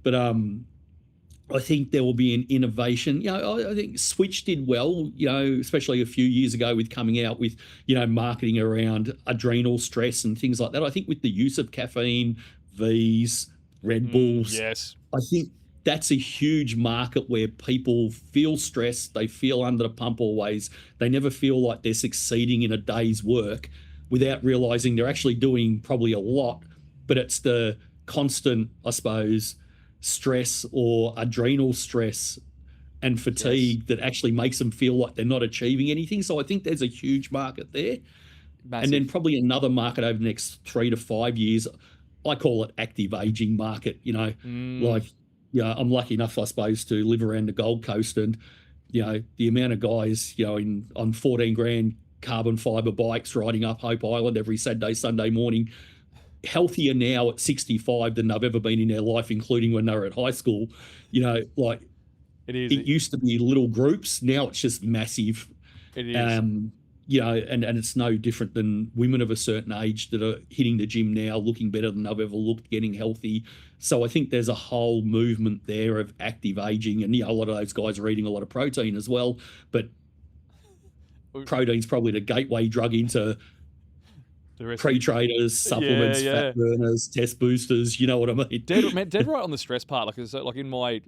But I think there will be an innovation. I think Switch did well, especially a few years ago with coming out with, marketing around adrenal stress and things like that. I think with the use of caffeine, V's, Red Bulls, yes, I think that's a huge market where people feel stressed. They feel under the pump always. They never feel like they're succeeding in a day's work without realizing they're actually doing probably a lot, but it's the constant, I suppose, stress or adrenal stress and fatigue that actually makes them feel like they're not achieving anything. So I think there's a huge market there. Massive. And then probably another market over the next 3 to 5 years. I call it active aging market. I'm lucky enough, I suppose, to live around the Gold Coast, and the amount of guys on 14 grand carbon fiber bikes riding up Hope Island every Saturday, Sunday morning, healthier now at 65 than they've ever been in their life, including when they were at high school. It is. It used to be little groups. Now it's just massive. It is. and it's no different than women of a certain age that are hitting the gym now, looking better than they've ever looked, getting healthy. So I think there's a whole movement there of active aging, and a lot of those guys are eating a lot of protein as well. But protein's probably the gateway drug into the rest pre-traders, supplements, fat burners, test boosters. You know what I mean? Dead right on the stress part. Like in my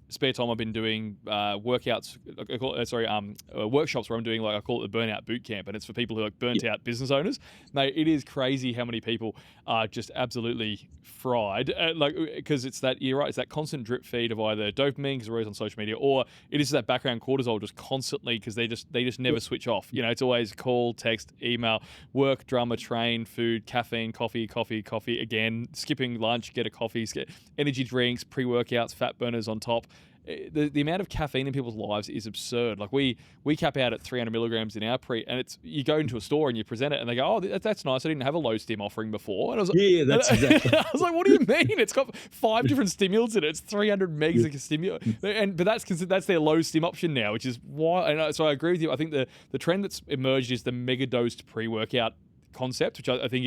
spare time, I've been doing workouts. Workshops where I'm doing I call it the burnout boot camp, and it's for people who are burnt out business owners. Mate, it is crazy how many people are just absolutely fried. Because it's that you're right. It's that constant drip feed of either dopamine because we're always on social media, or it is that background cortisol just constantly because they just never switch off. It's always call, text, email, work, drama, train, food, caffeine, coffee again, skipping lunch, get a coffee, energy drinks, pre-workouts, fat burners on top. The amount of caffeine in people's lives is absurd. Like we cap out at 300 milligrams in our pre, and you go into a store and you present it and they go, oh, that's nice. I didn't have a low stim offering before. And I was like, that's exactly. I was like, what do you mean? It's got 5 different stimulants in it. It's 300 megs of stimulant. But that's their low stim option now, which is why. And so I agree with you. I think the trend that's emerged is the mega dosed pre-workout concept, which I think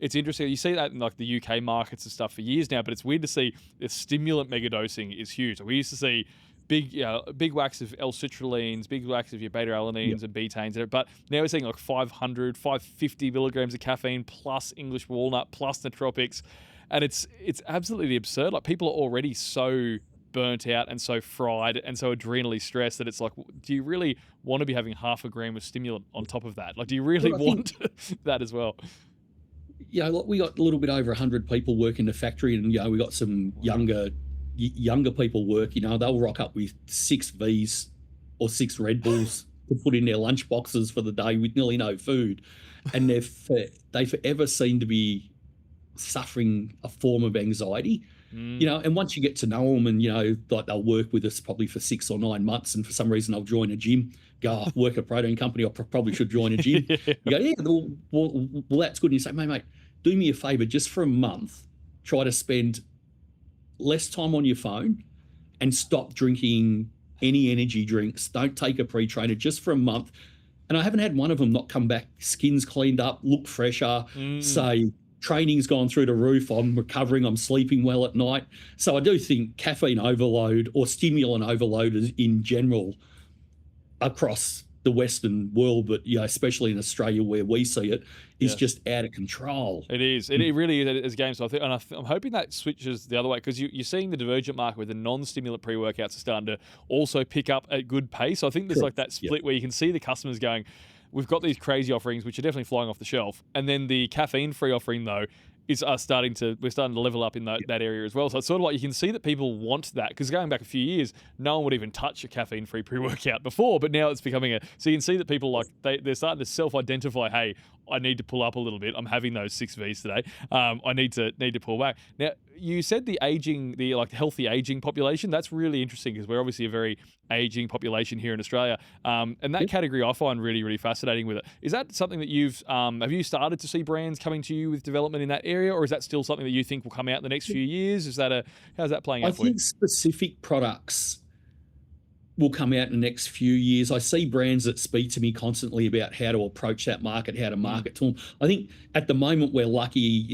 it's interesting. You see that in the UK markets and stuff for years now, but it's weird to see the stimulant megadosing is huge. We used to see big whacks of L-citrulines, big whacks of your beta-alanines and betaines, but now we're seeing 500, 550 milligrams of caffeine plus English walnut plus nootropics, and it's absolutely absurd. People are already so burnt out and so fried and so adrenally stressed that it's do you really want to be having half a gram of stimulant on top of that? Do you really want that as well? We got a little bit over 100 people work in the factory, and we got some younger people work. They'll rock up with 6 Vs or 6 Red Bulls to put in their lunch boxes for the day with nearly no food, and they forever seem to be suffering a form of anxiety. And once you get to know them, and they'll work with us probably for 6 or 9 months, and for some reason they'll join a gym. Go, work at a protein company, I probably should join a gym. You go, well, that's good. And you say, mate, do me a favor, just for a month, try to spend less time on your phone and stop drinking any energy drinks. Don't take a pre-trainer just for a month. And I haven't had one of them not come back, skin's cleaned up, look fresher, say training's gone through the roof, I'm recovering, I'm sleeping well at night. So I do think caffeine overload or stimulant overload is in general across the Western world, but especially in Australia where we see it, is just out of control. It is. It really is a game. So I'm hoping that switches the other way, because you're seeing the divergent market where the non-stimulant pre-workouts are starting to also pick up at good pace. So I think there's that split where you can see the customers going, we've got these crazy offerings, which are definitely flying off the shelf. And then the caffeine-free offering, though, we're starting to level up in that area as well. So it's sort of you can see that people want that, because going back a few years, no one would even touch a caffeine-free pre-workout before, but now it's becoming so you can see that people they're starting to self-identify, hey, I need to pull up a little bit. I'm having those 6 Vs today. I need to pull back. Now, you said the healthy aging population. That's really interesting, because we're obviously a very aging population here in Australia. And that category I find really, really fascinating with it. Is that something that have you started to see brands coming to you with development in that area, or is that still something that you think will come out in the next few years? How's that playing out for you? I think specific products will come out in the next few years. I see brands that speak to me constantly about how to approach that market, how to market to them. I think at the moment we're lucky,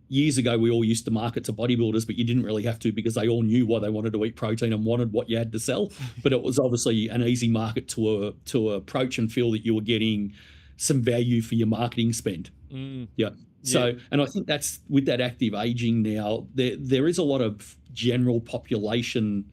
years ago we all used to market to bodybuilders, but you didn't really have to, because they all knew why they wanted to eat protein and wanted what you had to sell. But it was obviously an easy market to approach and feel that you were getting some value for your marketing spend. So, and I think that's with that active aging now, there is a lot of general population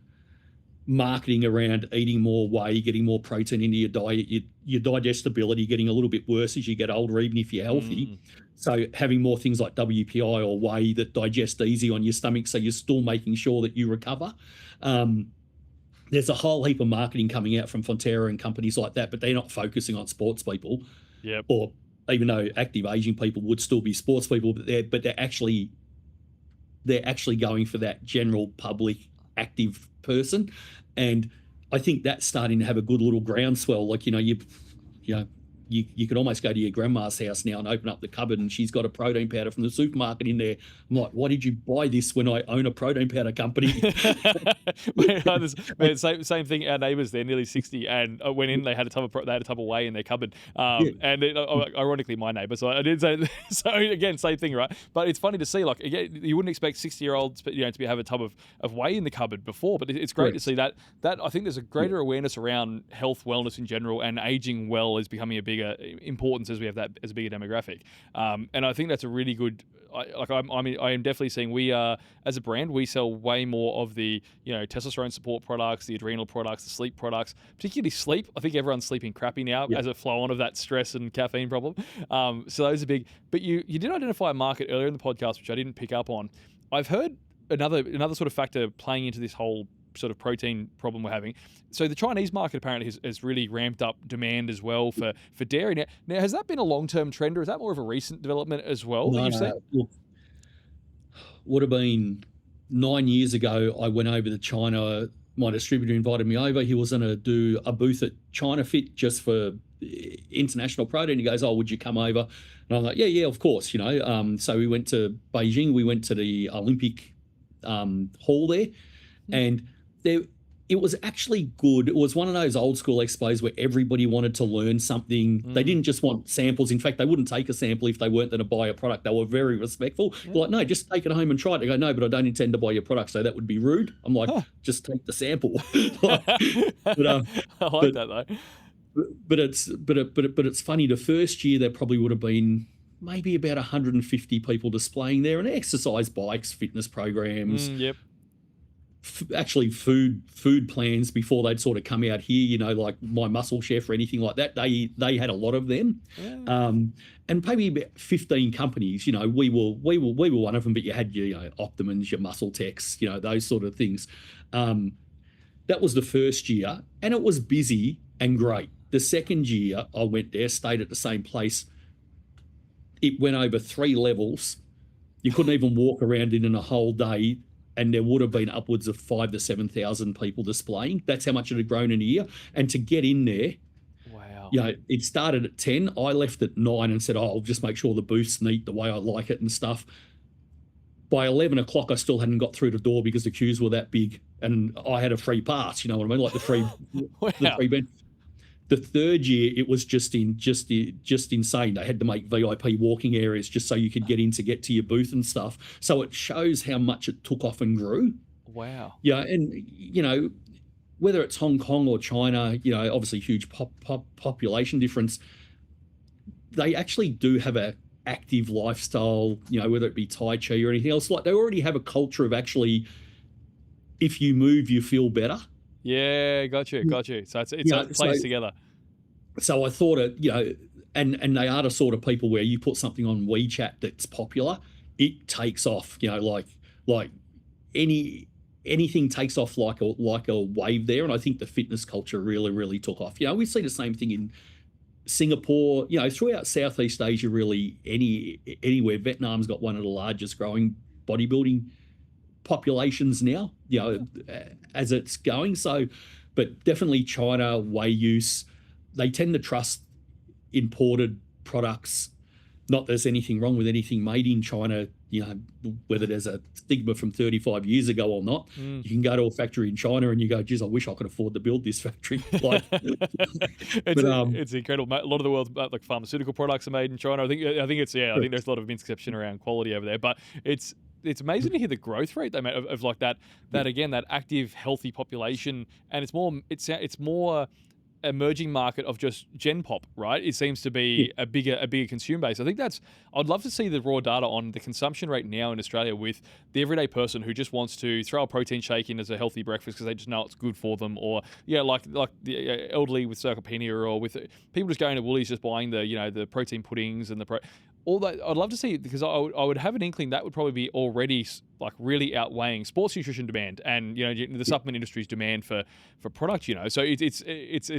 marketing around eating more whey, getting more protein into your diet, your digestibility getting a little bit worse as you get older, even if you're healthy. So having more things like WPI or whey that digest easy on your stomach, so you're still making sure that you recover. There's a whole heap of marketing coming out from Fonterra and companies like that, but they're not focusing on sports people. Or even though active aging people would still be sports people, but they're actually going for that general public active person. And I think that's starting to have a good little groundswell. you can almost go to your grandma's house now and open up the cupboard and she's got a protein powder from the supermarket in there. I'm like, why did you buy this when I own a protein powder company? Man, same thing. Our neighbours, they're nearly 60, and I went in. They had a tub of whey in their cupboard. Yeah. And ironically, my neighbour. So I did say. So again, same thing, right? But it's funny to see. Like again, you wouldn't expect 60-year-olds, to have a tub of whey in the cupboard before. But it's great to see that. That I think there's a greater awareness around health, wellness in general, and aging well is becoming a bigger importance as we have that as a bigger demographic. And I think that's a really good. I am definitely seeing we as a brand, we sell way more of the testosterone support products, the adrenal products, the sleep products, particularly sleep. I think everyone's sleeping crappy now as a flow on of that stress and caffeine problem. So those are big. But you did identify a market earlier in the podcast, which I didn't pick up on. I've heard another sort of factor playing into this whole sort of protein problem we're having. So the Chinese market apparently has really ramped up demand as well for dairy. Now, has that been a long-term trend, or is that more of a recent development as well that you've seen? Look, would have been 9 years ago, I went over to China. My distributor invited me over. He was going to do a booth at China Fit just for international protein. He goes, "Oh, would you come over?" And I'm like, yeah, of course, So we went to Beijing. We went to the Olympic hall there, and it was actually good. It was one of those old school expos where everybody wanted to learn something. They didn't just want samples. In fact, they wouldn't take a sample if they weren't going to buy a product. They were very respectful. Like, no, just take it home and try it. They go, no, but I don't intend to buy your product, so that would be rude. I'm like, just take the sample. I like that though. But it's funny. The first year there probably would have been maybe about 150 people displaying there, and exercise bikes, fitness programs. Yep. Actually food plans before they'd sort of come out here, like My Muscle Chef or anything like that. They had a lot of them. And maybe about 15 companies. We were one of them, but you had your Optimums, your Muscle Techs, those sort of things. That was the first year, and it was busy and great. The second year I went there, stayed at the same place. It went over 3 levels. You couldn't even walk around in a whole day. And there would have been upwards of 5,000 to 7,000 people displaying. That's how much it had grown in a year. And to get in there, wow. It started at 10. I left at 9 and said, I'll just make sure the booth's neat the way I like it and stuff. By 11 o'clock, I still hadn't got through the door because the queues were that big. And I had a free pass, you know what I mean? Like the free, the free bench. The third year, it was just insane. They had to make VIP walking areas just so you could get in to get to your booth and stuff. So it shows how much it took off and grew. Wow. Yeah, and whether it's Hong Kong or China, obviously huge population difference. They actually do have a active lifestyle. Whether it be Tai Chi or anything else, like they already have a culture of actually, if you move, you feel better. Yeah, got you. So it plays together. So I thought and they are the sort of people where you put something on WeChat that's popular, it takes off. Like anything takes off like a wave there. And I think the fitness culture really, really took off. We see the same thing in Singapore. Throughout Southeast Asia, really anywhere. Vietnam's got one of the largest growing bodybuilding populations now, as it's going. So, but definitely China, whey use, they tend to trust imported products. Not there's anything wrong with anything made in China, whether there's a stigma from 35 years ago or not. You can go to a factory in China and you go, geez, I wish I could afford to build this factory. It's incredible. A lot of the world's like pharmaceutical products are made in China. I think there's a lot of misconception around quality over there, but it's amazing to hear the growth rate they made of like that again, that active, healthy population. And it's more emerging market of just Gen Pop, right? It seems to be a bigger consumer base. I think I'd love to see the raw data on the consumption rate now in Australia with the everyday person who just wants to throw a protein shake in as a healthy breakfast because they just know it's good for them, or like the elderly with sarcopenia, or with people just going to Woolies just buying the protein puddings and all that. I'd love to see it because I would have an inkling that would probably be already like really outweighing sports nutrition demand and the supplement industry's demand for product. So it's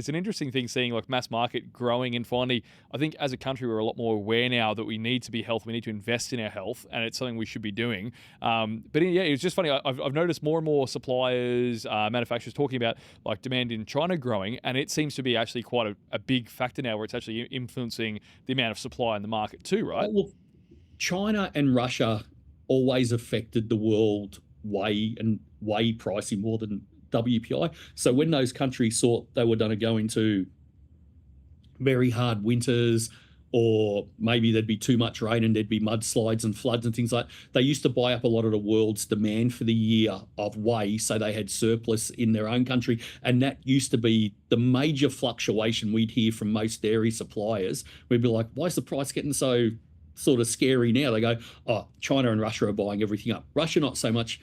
an interesting thing seeing like mass market growing, and finally I think as a country we're a lot more aware now that we need to be healthy, we need to invest in our health, and it's something we should be doing. But yeah, it's just funny. I've noticed more and more suppliers, manufacturers talking about like demand in China growing, and it seems to be actually quite a big factor now, where it's actually influencing the amount of supply in the market too, right? Well, look, China and Russia always affected the world whey pricing more than WPI. So when those countries thought they were going to go into very hard winters, or maybe there'd be too much rain and there'd be mudslides and floods and things like that, they used to buy up a lot of the world's demand for the year of whey, so they had surplus in their own country. And that used to be the major fluctuation we'd hear from most dairy suppliers. We'd be like, why is the price getting so sort of scary now? They go, oh, China and Russia are buying everything up. Russia, not so much.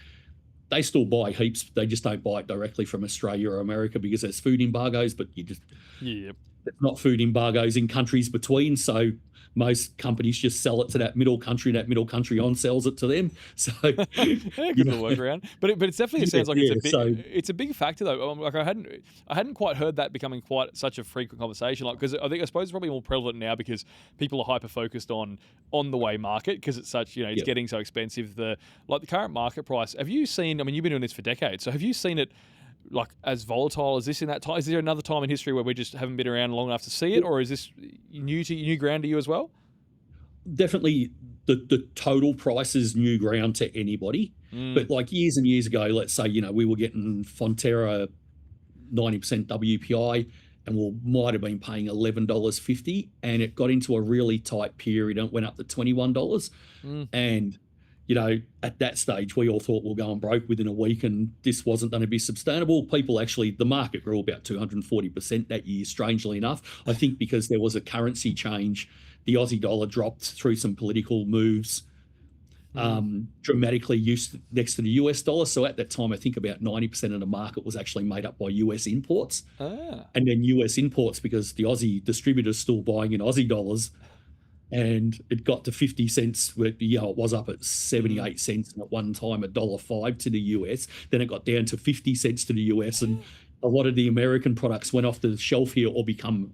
They still buy heaps. They just don't buy it directly from Australia or America because there's food embargoes, but there's not food embargoes in countries between. So most companies just sell it to that middle country, and that middle country on sells it to them. So good little workaround. But it definitely sounds like it's a big factor though. Like I hadn't quite heard that becoming quite such a frequent conversation. Like, because I suppose it's probably more prevalent now because people are hyper focused on the whey market, because it's such it's getting so expensive. The current market price. Have you seen? I mean, you've been doing this for decades, so have you seen it like as volatile as this in that time? Is there another time in history where we just haven't been around long enough to see it, or is this new ground to you as well? Definitely the total price is new ground to anybody. But like years and years ago, let's say, we were getting Fonterra 90% WPI, and we might have been paying $11.50, and it got into a really tight period and it went up to $21. And at that stage, we all thought we'll go and broke within a week, and this wasn't going to be sustainable. The market grew about 240% that year, strangely enough. I think because there was a currency change, the Aussie dollar dropped through some political moves dramatically used next to the US dollar. So at that time, I think about 90% of the market was actually made up by US imports. And then US imports, because the Aussie distributors still buying in Aussie dollars, and it got to 50 cents. It was up at 78 cents, and at one time $1.05 to the US. Then it got down to 50 cents to the US, and a lot of the American products went off the shelf here or become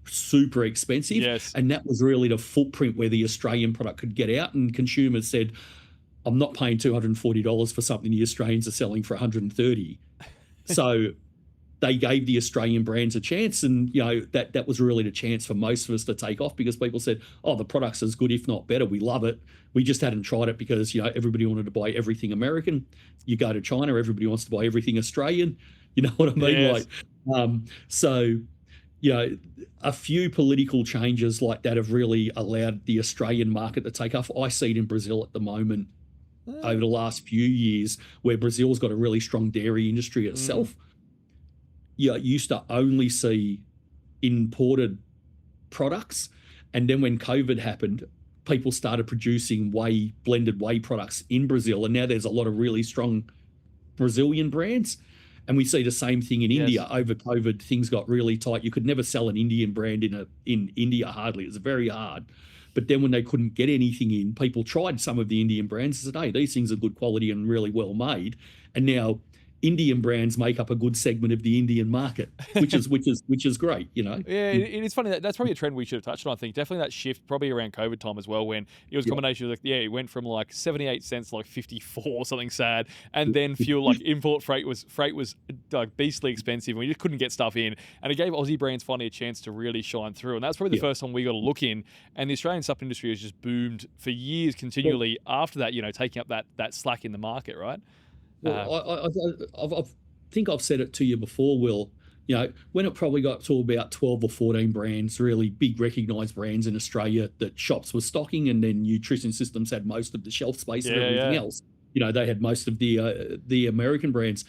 super expensive. Yes. And that was really the footprint where the Australian product could get out, and consumers said, I'm not paying $240 for something the Australians are selling for $130. So they gave the Australian brands a chance, and that was really the chance for most of us to take off, because people said, oh, the product's as good if not better, we love it. We just hadn't tried it because everybody wanted to buy everything American. You go to China, everybody wants to buy everything Australian. You know what I mean? Yes. A few political changes like that have really allowed the Australian market to take off. I see it in Brazil at the moment, over the last few years, where Brazil's got a really strong dairy industry itself. You used to only see imported products, and then when COVID happened, people started producing blended whey products in Brazil, and now there's a lot of really strong Brazilian brands. And we see the same thing in India. Over COVID, things got really tight. You could never sell an Indian brand in India, hardly. It was very hard. But then when they couldn't get anything in, people tried some of the Indian brands and said, hey, these things are good quality and really well made. And now Indian brands make up a good segment of the Indian market, which is great, Yeah, it's funny. That's probably a trend we should have touched on. I think definitely that shift probably around COVID time as well, when it was a combination of it went from like 78 cents to like 54, something sad, and then fuel, like import freight was like beastly expensive, and we just couldn't get stuff in, and it gave Aussie brands finally a chance to really shine through, and that's probably the first time we got a look in, and the Australian supplement industry has just boomed for years continually after that, taking up that slack in the market, right? Well, I think I've said it to you before, Will. When it probably got to about 12 or 14 brands, really big recognised brands in Australia that shops were stocking, and then Nutrition Systems had most of the shelf space and everything else. They had most of the American brands.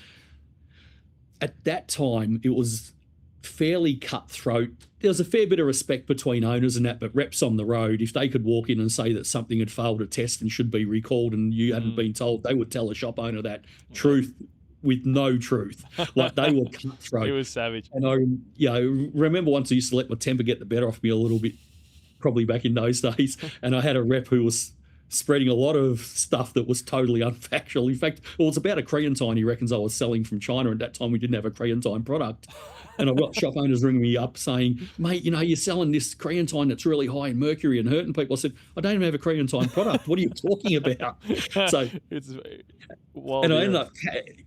At that time, it was fairly cutthroat. There was a fair bit of respect between owners and that, but reps on the road, if they could walk in and say that something had failed a test and should be recalled and you hadn't been told, they would tell a shop owner that truth with no truth. Like, they were cutthroat. It was savage. And I remember once I used to let my temper get the better off me a little bit, probably back in those days, and I had a rep who was spreading a lot of stuff that was totally unfactual. In fact, well, it's about a creatine he reckons I was selling from China. At that time, we didn't have a creatine product. And I've got shop owners ringing me up saying, mate, you know, you're selling this creatine that's really high in mercury and hurting people. I said, I don't even have a creatine product. What are you talking about? So it's wild. and I ended up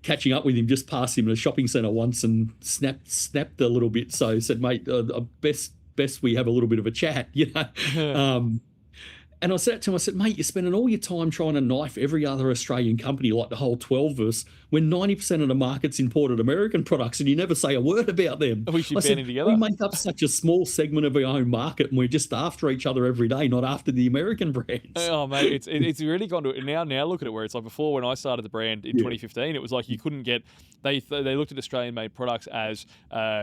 catching up with him just past him in a shopping centre once and snapped a little bit. So he said, mate, best we have a little bit of a chat, you know. And I said to him, I said, mate, you're spending all your time trying to knife every other Australian company, like the whole 12 of us, when 90% of the market's imported American products and you never say a word about them. We should band together. We make up such a small segment of our own market and we're just after each other every day, not after the American brands. Oh, mate, it's really gone to it. Now look at it where it's like before when I started the brand in 2015, it was like you couldn't get, they looked at Australian-made products as,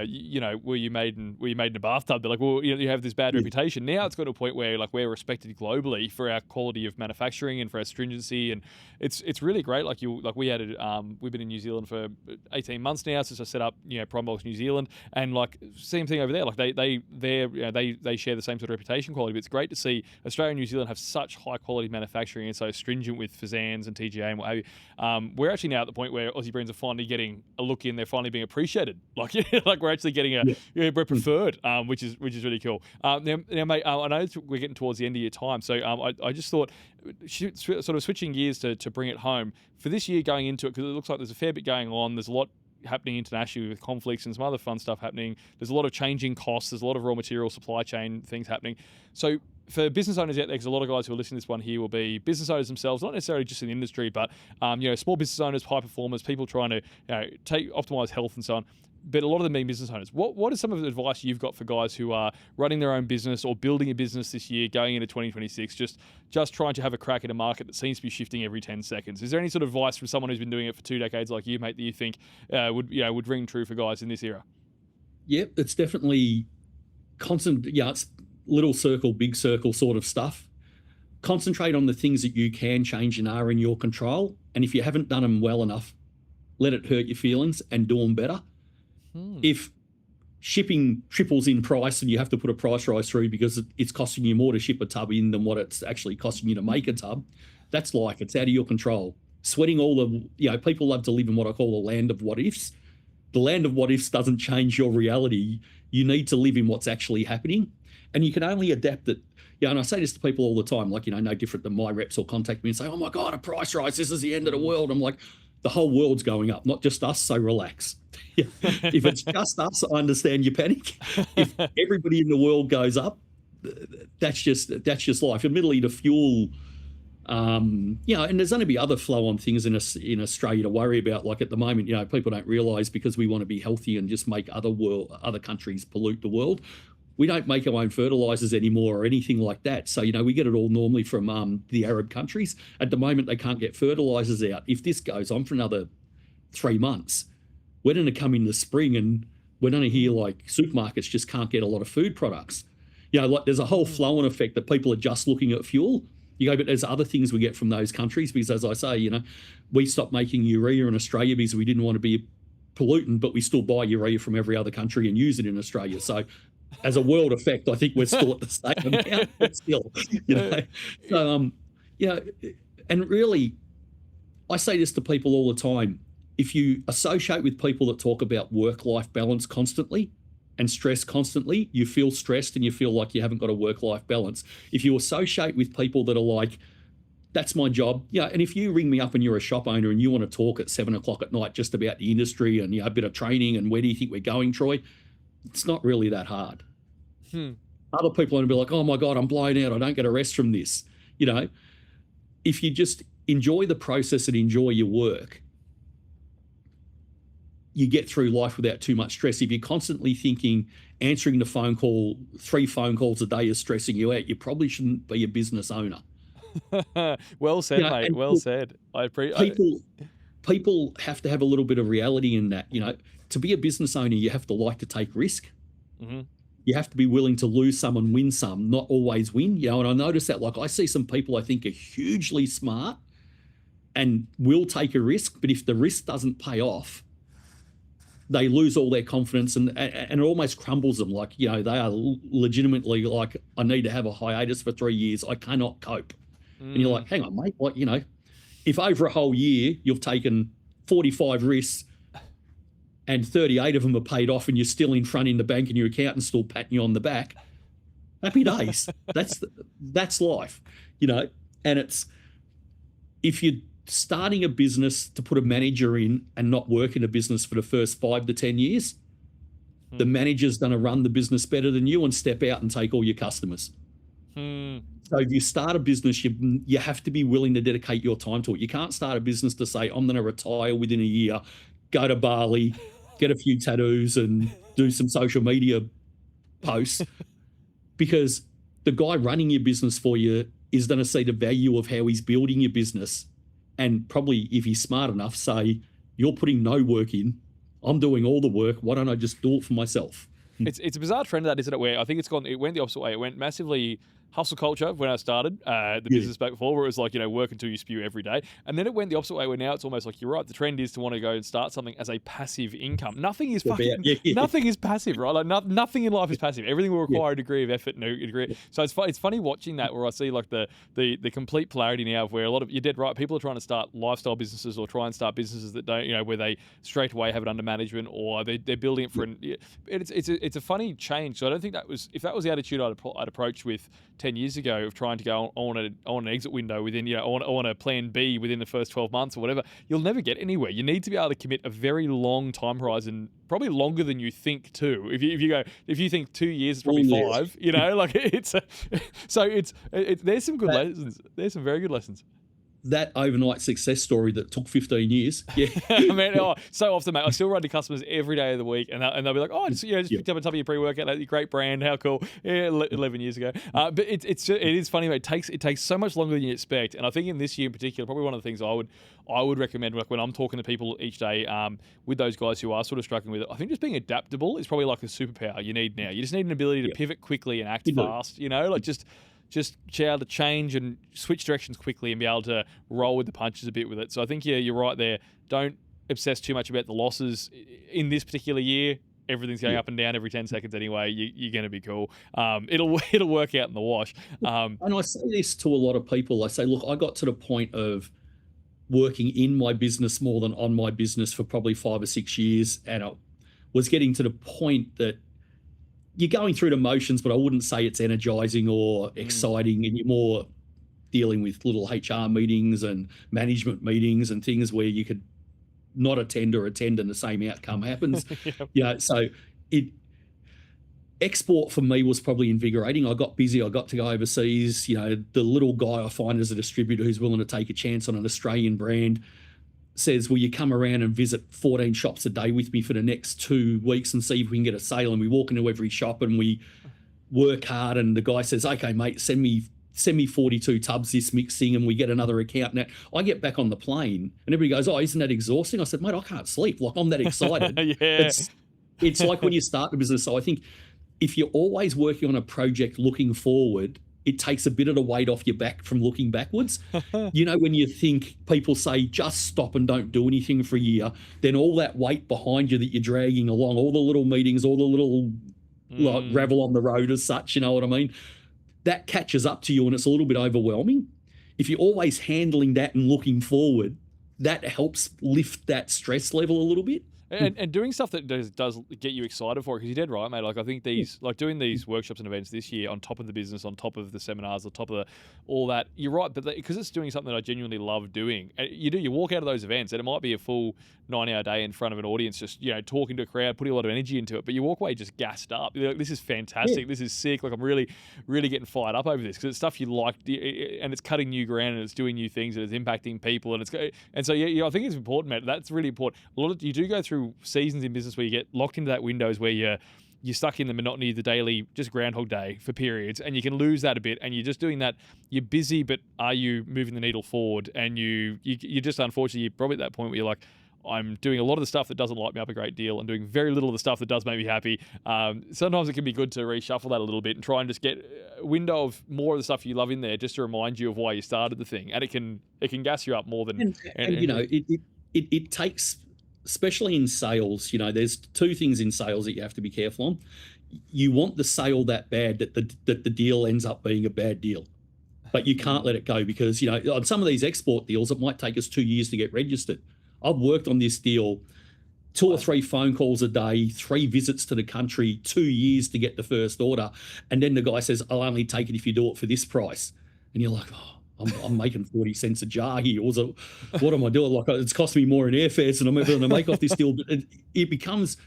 you know, were you made in a bathtub? They're like, well, you have this bad reputation. Now it's got to a point where like we're respected globally for our quality of manufacturing and for our stringency, and it's really great. Like we added, we've been in New Zealand for 18 months now since I set up, you know, Prime Box New Zealand, and like same thing over there. Like they share the same sort of reputation quality. But it's great to see Australia and New Zealand have such high quality manufacturing and so stringent with Fazans and TGA and what have you. We're actually now at the point where Aussie brands are finally getting a look in. They're finally being appreciated. Like like we're actually getting we're preferred, which is really cool. Now mate, I know we're getting towards the end of your time, so I just thought, sort of switching gears to bring it home for this year going into it, because it looks like there's a fair bit going on. There's a lot happening internationally with conflicts and some other fun stuff happening. There's a lot of changing costs. There's a lot of raw material supply chain things happening. So for business owners out there, because a lot of guys who are listening to this one here will be business owners themselves, not necessarily just in the industry, but you know, small business owners, high performers, people trying to, you know, optimize health and so on. But a lot of them being business owners. What is some of the advice you've got for guys who are running their own business or building a business this year, going into 2026, just trying to have a crack at a market that seems to be shifting every 10 seconds? Is there any sort of advice from someone who's been doing it for 2 decades like you, mate, that you think would ring true for guys in this era? Yep, it's definitely constant. Yeah, it's little circle, big circle sort of stuff. Concentrate on the things that you can change and are in your control. And if you haven't done them well enough, let it hurt your feelings and do them better. If shipping triples in price and you have to put a price rise through because it's costing you more to ship a tub in than what it's actually costing you to make a tub, that's life. It's out of your control. Sweating all the, you know, people love to live in what I call the land of what ifs. The land of what ifs doesn't change your reality. You need to live in what's actually happening. And you can only adapt it. Yeah, and I say this to people all the time, like, you know, no different than my reps will contact me and say, oh my God, a price rise, this is the end of the world. I'm like, the whole world's going up, not just us, so relax. If it's just us, I understand your panic. If everybody in the world goes up, that's just life. Admittedly, to fuel, you know, and there's going to be other flow-on things in Australia to worry about. Like at the moment, you know, people don't realise because we want to be healthy and just make other countries pollute the world. We don't make our own fertilizers anymore or anything like that. So, you know, we get it all normally from the Arab countries. At the moment, they can't get fertilizers out. If this goes on for another 3 months, we're going to come in the spring and we're going to hear like supermarkets just can't get a lot of food products. You know, like there's a whole flow-on effect that people are just looking at fuel. You go, but there's other things we get from those countries because, as I say, you know, we stopped making urea in Australia because we didn't want to be a pollutant, but we still buy urea from every other country and use it in Australia. So as a world effect, I think we're still at the same amount, but still, you know. So, you know, and really, I say this to people all the time. If you associate with people that talk about work-life balance constantly and stress constantly, you feel stressed and you feel like you haven't got a work-life balance. If you associate with people that are like, that's my job. Yeah, and if you ring me up and you're a shop owner and you want to talk at 7 o'clock at night just about the industry and, you know, a bit of training and where do you think we're going, Troy? It's not really that hard. Other people are going to be like, oh my God, I'm blown out. I don't get a rest from this. You know, if you just enjoy the process and enjoy your work, you get through life without too much stress. If you're constantly thinking answering the phone call, 3 phone calls a day is stressing you out, you probably shouldn't be a business owner. Well said, You know, mate. Well said. People have to have a little bit of reality in that. You know, to be a business owner, you have to like to take risk. You have to be willing to lose some and win some, not always win. You know, and I notice that, like, I see some people I think are hugely smart and will take a risk, but if the risk doesn't pay off, they lose all their confidence and it almost crumbles them. Like, you know, they are legitimately like, I need to have a hiatus for 3 years. I cannot cope. And you're like, hang on, mate, what, if over a whole year you've taken 45 risks and 38 of them are paid off and you're still in front in the bank and your accountant's still patting you on the back, happy days. That's life, and it's, if you're starting a business to put a manager in and not work in a business for the first 5 to 10 years, the manager's going to run the business better than you and step out and take all your customers. So if you start a business, you have to be willing to dedicate your time to it. You can't start a business to say, I'm going to retire within a year, go to Bali, get a few tattoos and do some social media posts, because the guy running your business for you is going to see the value of how he's building your business. And probably, if he's smart enough, say, you're putting no work in, I'm doing all the work, why don't I just do it for myself? It's a bizarre trend of that, isn't it? Where I think it went the opposite way. It went massively hustle culture when I started the business back before, where it was like, work until you spew every day. And then it went the opposite way, where now it's almost like, you're right, the trend is to want to go and start something as a passive income. Nothing is nothing is passive, right? Like nothing in life is passive. Everything will require a degree of effort and a degree. So it's funny watching that, where I see like the complete polarity now of where a lot of, you're dead right, people are trying to start lifestyle businesses or try and start businesses that don't, where they straight away have it under management, or they're building it for it's a funny change. So I don't think if that was the attitude I'd approach with 10 years ago, of trying to go on an exit window within, on a plan B within the first 12 months or whatever, you'll never get anywhere. You need to be able to commit a very long time horizon, probably longer than you think too. If you think 2 years is probably 5, like there's some good lessons. There's some very good lessons. That overnight success story that took 15 years. Yeah. So often, mate, I still run to customers every day of the week, and they'll be like, "Oh, just picked up a ton of your pre-workout, great brand, how cool." Yeah, 11 years ago. But it is funny, mate. It takes so much longer than you expect, and I think in this year in particular, probably one of the things I would recommend, like when I'm talking to people each day, with those guys who are sort of struggling with it, I think just being adaptable is probably like a superpower you need now. You just need an ability to pivot quickly and act fast. Just be able to change and switch directions quickly and be able to roll with the punches a bit with it. So I think, you're right there. Don't obsess too much about the losses in this particular year. Everything's going up and down every 10 seconds anyway. You're going to be cool. It'll work out in the wash. And I say this to a lot of people. I say, look, I got to the point of working in my business more than on my business for probably 5 or 6 years. And I was getting to the point that you're going through the motions, but I wouldn't say it's energizing or exciting. And you're more dealing with little HR meetings and management meetings and things where you could not attend or attend and the same outcome happens. So export for me was probably invigorating. I got busy. I got to go overseas. The little guy I find as a distributor who's willing to take a chance on an Australian brand says, will you come around and visit 14 shops a day with me for the next 2 weeks and see if we can get a sale? And we walk into every shop and we work hard. And the guy says, okay, mate, send me 42 tubs this mixing, and we get another account. Now I get back on the plane and everybody goes, oh, isn't that exhausting? I said, mate, I can't sleep. Like, I'm that excited. It's like when you start the business. So I think if you're always working on a project looking forward, it takes a bit of the weight off your back from looking backwards. When you think people say, just stop and don't do anything for a year, then all that weight behind you that you're dragging along, all the little meetings, all the little like gravel on the road as such, you know what I mean? That catches up to you and it's a little bit overwhelming. If you're always handling that and looking forward, that helps lift that stress level a little bit. And doing stuff that does get you excited for it, because you're dead right, mate. Like, I think doing these workshops and events this year on top of the business, on top of the seminars, on top of all that, you're right, but because it's doing something that I genuinely love doing. You walk out of those events and it might be a full 9-hour day in front of an audience, just talking to a crowd, putting a lot of energy into it, but you walk away just gassed up. You're like, this is fantastic. This is sick. Like, I'm really, really getting fired up over this, because it's stuff you like, and it's cutting new ground, and it's doing new things, and it's impacting people, and so I think it's important, Matt. That's really important. You do go through seasons in business where you get locked into that windows where you're stuck in the monotony of the daily, just Groundhog Day for periods, and you can lose that a bit, and you're just doing that. You're busy, but are you moving the needle forward? And you just, unfortunately, you're probably at that point where you're like, I'm doing a lot of the stuff that doesn't light me up a great deal and doing very little of the stuff that does make me happy. Sometimes it can be good to reshuffle that a little bit and try and just get a window of more of the stuff you love in there, just to remind you of why you started the thing. And it can gas you up more than... It takes... Especially in sales, there's 2 things in sales that you have to be careful on. You want the sale that bad that the deal ends up being a bad deal. but you can't let it go because, on some of these export deals, it might take us 2 years to get registered. I've worked on this deal, 2 or 3 phone calls a day, 3 visits to the country, 2 years to get the first order. And then the guy says, I'll only take it if you do it for this price. And you're like, oh, I'm making 40 cents a jar here. So what am I doing? Like, it's cost me more in airfares than I'm ever going to make off this deal. But it becomes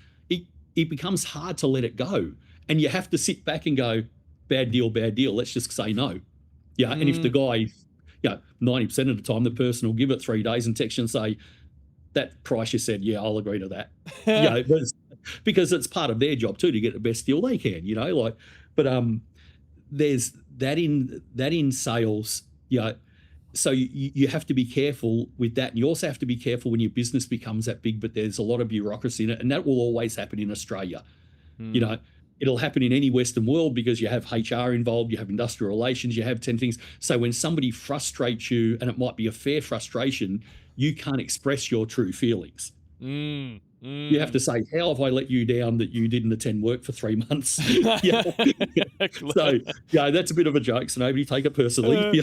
hard to let it go. And you have to sit back and go, bad deal, bad deal. Let's just say no. Yeah. And if the guy, 90% of the time, the person will give it 3 days and text you and say, that price you said, yeah, I'll agree to that. Because it's part of their job too, to get the best deal they can, but there's that in sales, so you have to be careful with that. And you also have to be careful when your business becomes that big, but there's a lot of bureaucracy in it. And that will always happen in Australia. It'll happen in any Western world because you have HR involved, you have industrial relations, you have 10 things. So when somebody frustrates you, and it might be a fair frustration, you can't express your true feelings. You have to say, how have I let you down that you didn't attend work for 3 months? So, that's a bit of a joke, so nobody take it personally.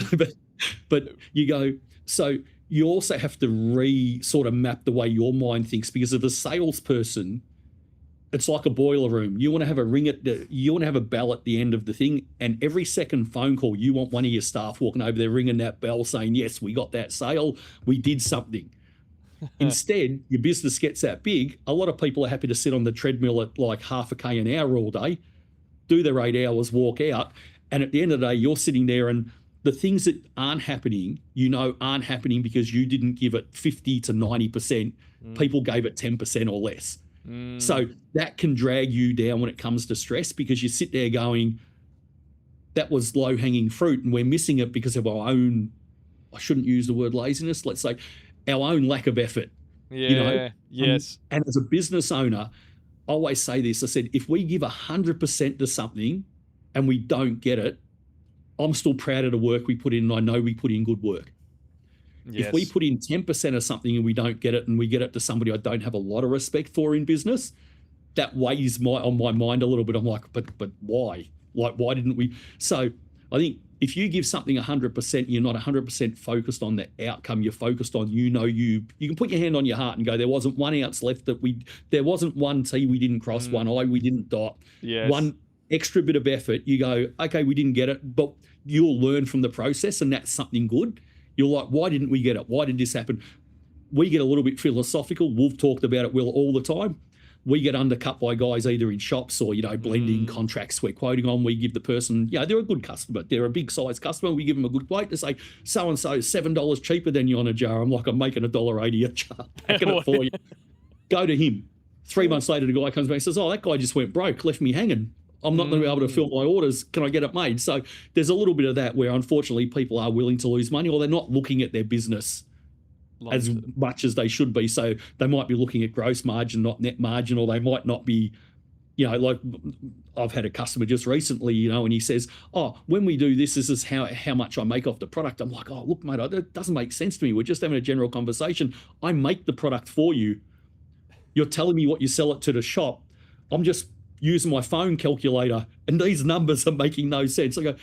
But you go, so you also have to sort of map the way your mind thinks, because of a salesperson, it's like a boiler room. You want to have a bell at the end of the thing, and every second phone call, you want one of your staff walking over there ringing that bell saying, yes, we got that sale, we did something. Instead, your business gets that big, a lot of people are happy to sit on the treadmill at like half a K an hour all day, do their 8 hours, walk out, and at the end of the day, you're sitting there, and the things that aren't happening because you didn't give it 50 to 90%, people gave it 10% or less. So that can drag you down when it comes to stress, because you sit there going, that was low-hanging fruit, and we're missing it because of our own, I shouldn't use the word laziness, let's say our own lack of effort. Yes. And as a business owner, I always say this, I said, if we give 100% to something and we don't get it, I'm still proud of the work we put in, and I know we put in good work. If we put in 10% of something and we don't get it, and we get it to somebody I don't have a lot of respect for in business, that weighs on my mind a little bit. I'm like, but why? Like, why didn't we? So I think if you give something 100%, you're not 100% focused on the outcome. You're focused on, you can put your hand on your heart and go, there wasn't 1 ounce left there wasn't 1 T we didn't cross, 1 I we didn't dot, one extra bit of effort. You go, okay, we didn't get it, but you'll learn from the process, and that's something good. You're like, why didn't we get it? Why did this happen? We get a little bit philosophical. We've talked about it, Will, all the time. We get undercut by guys either in shops or, blending contracts we're quoting on. We give the person, they're a good customer. They're a big size customer. We give them a good quote to say, so-and-so is $7 cheaper than you on a jar. I'm like, I'm making $1.80 a jar, packing it for you. Go to him. 3 months later, the guy comes back and says, oh, that guy just went broke, left me hanging. I'm not going to be able to fill my orders. Can I get it made? So there's a little bit of that where, unfortunately, people are willing to lose money, or they're not looking at their business as much as they should be. So they might be looking at gross margin, not net margin, or they might not be, like I've had a customer just recently, and he says, oh, when we do this is how much I make off the product. I'm like, oh, look, mate, that doesn't make sense to me. We're just having a general conversation. I make the product for you. You're telling me what you sell it to the shop. I'm just using my phone calculator, and these numbers are making no sense. I go,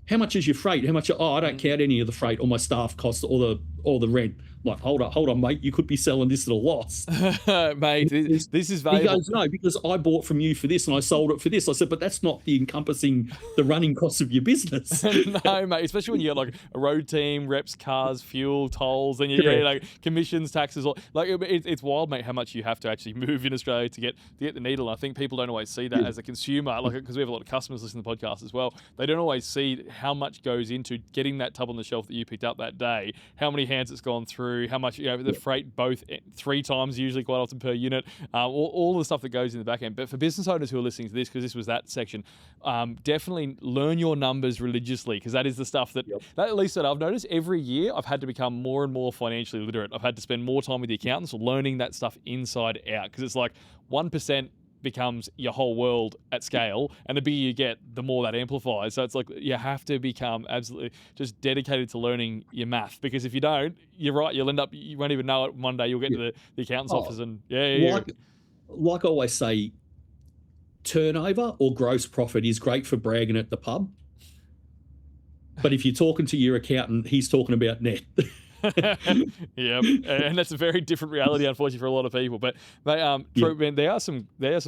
how much is your freight? How much? Oh, I don't count any of the freight or my staff costs or the rent. I'm like, hold on, mate. You could be selling this at a loss. Mate, this is valuable. He goes, no, because I bought from you for this and I sold it for this. I said, but that's not encompassing the running costs of your business. No, mate, especially when you got like a road team, reps, cars, fuel, tolls, and like commissions, taxes. Like it's wild, mate, how much you have to actually move in Australia to get the needle. And I think people don't always see that as a consumer, like, because we have a lot of customers listening to the podcast as well. They don't always see how much goes into getting that tub on the shelf that you picked up that day, how many hands it's gone through, how much the freight, both 3 times usually quite often per unit, all the stuff that goes in the back end. But for business owners who are listening to this, because this was that section, definitely learn your numbers religiously, because that is the stuff that at least that I've noticed every year I've had to become more and more financially literate. I've had to spend more time with the accountants learning that stuff inside out, because it's like 1% becomes your whole world at scale, and the bigger you get, the more that amplifies. So it's like you have to become absolutely just dedicated to learning your math, because if you don't, you're right, you'll end up, you won't even know it. One day you'll get to the accountant's office and like I always say, turnover or gross profit is great for bragging at the pub. But if you're talking to your accountant, he's talking about net. Yeah, and that's a very different reality, unfortunately, for a lot of people. But Yeah. Troy, man, there are some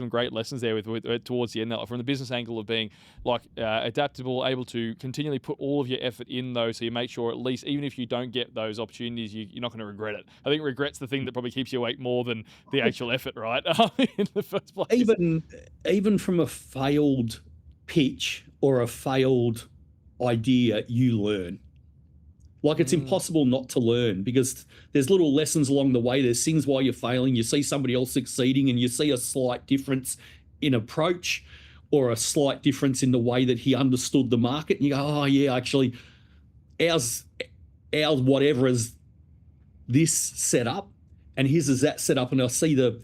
great lessons there with towards the end, though, from the business angle of being like adaptable, able to continually put all of your effort in, though, so you make sure at least even if you don't get those opportunities, you're not going to regret it. I think regret's the thing that probably keeps you awake more than the actual effort, right? In the first place. Even from a failed pitch or a failed idea, you learn. Like, it's impossible not to learn, because there's little lessons along the way. There's things while you're failing. You see somebody else succeeding and you see a slight difference in approach or a slight difference in the way that he understood the market. And you go, oh, yeah, actually, ours whatever is this setup and his is that setup. And I see the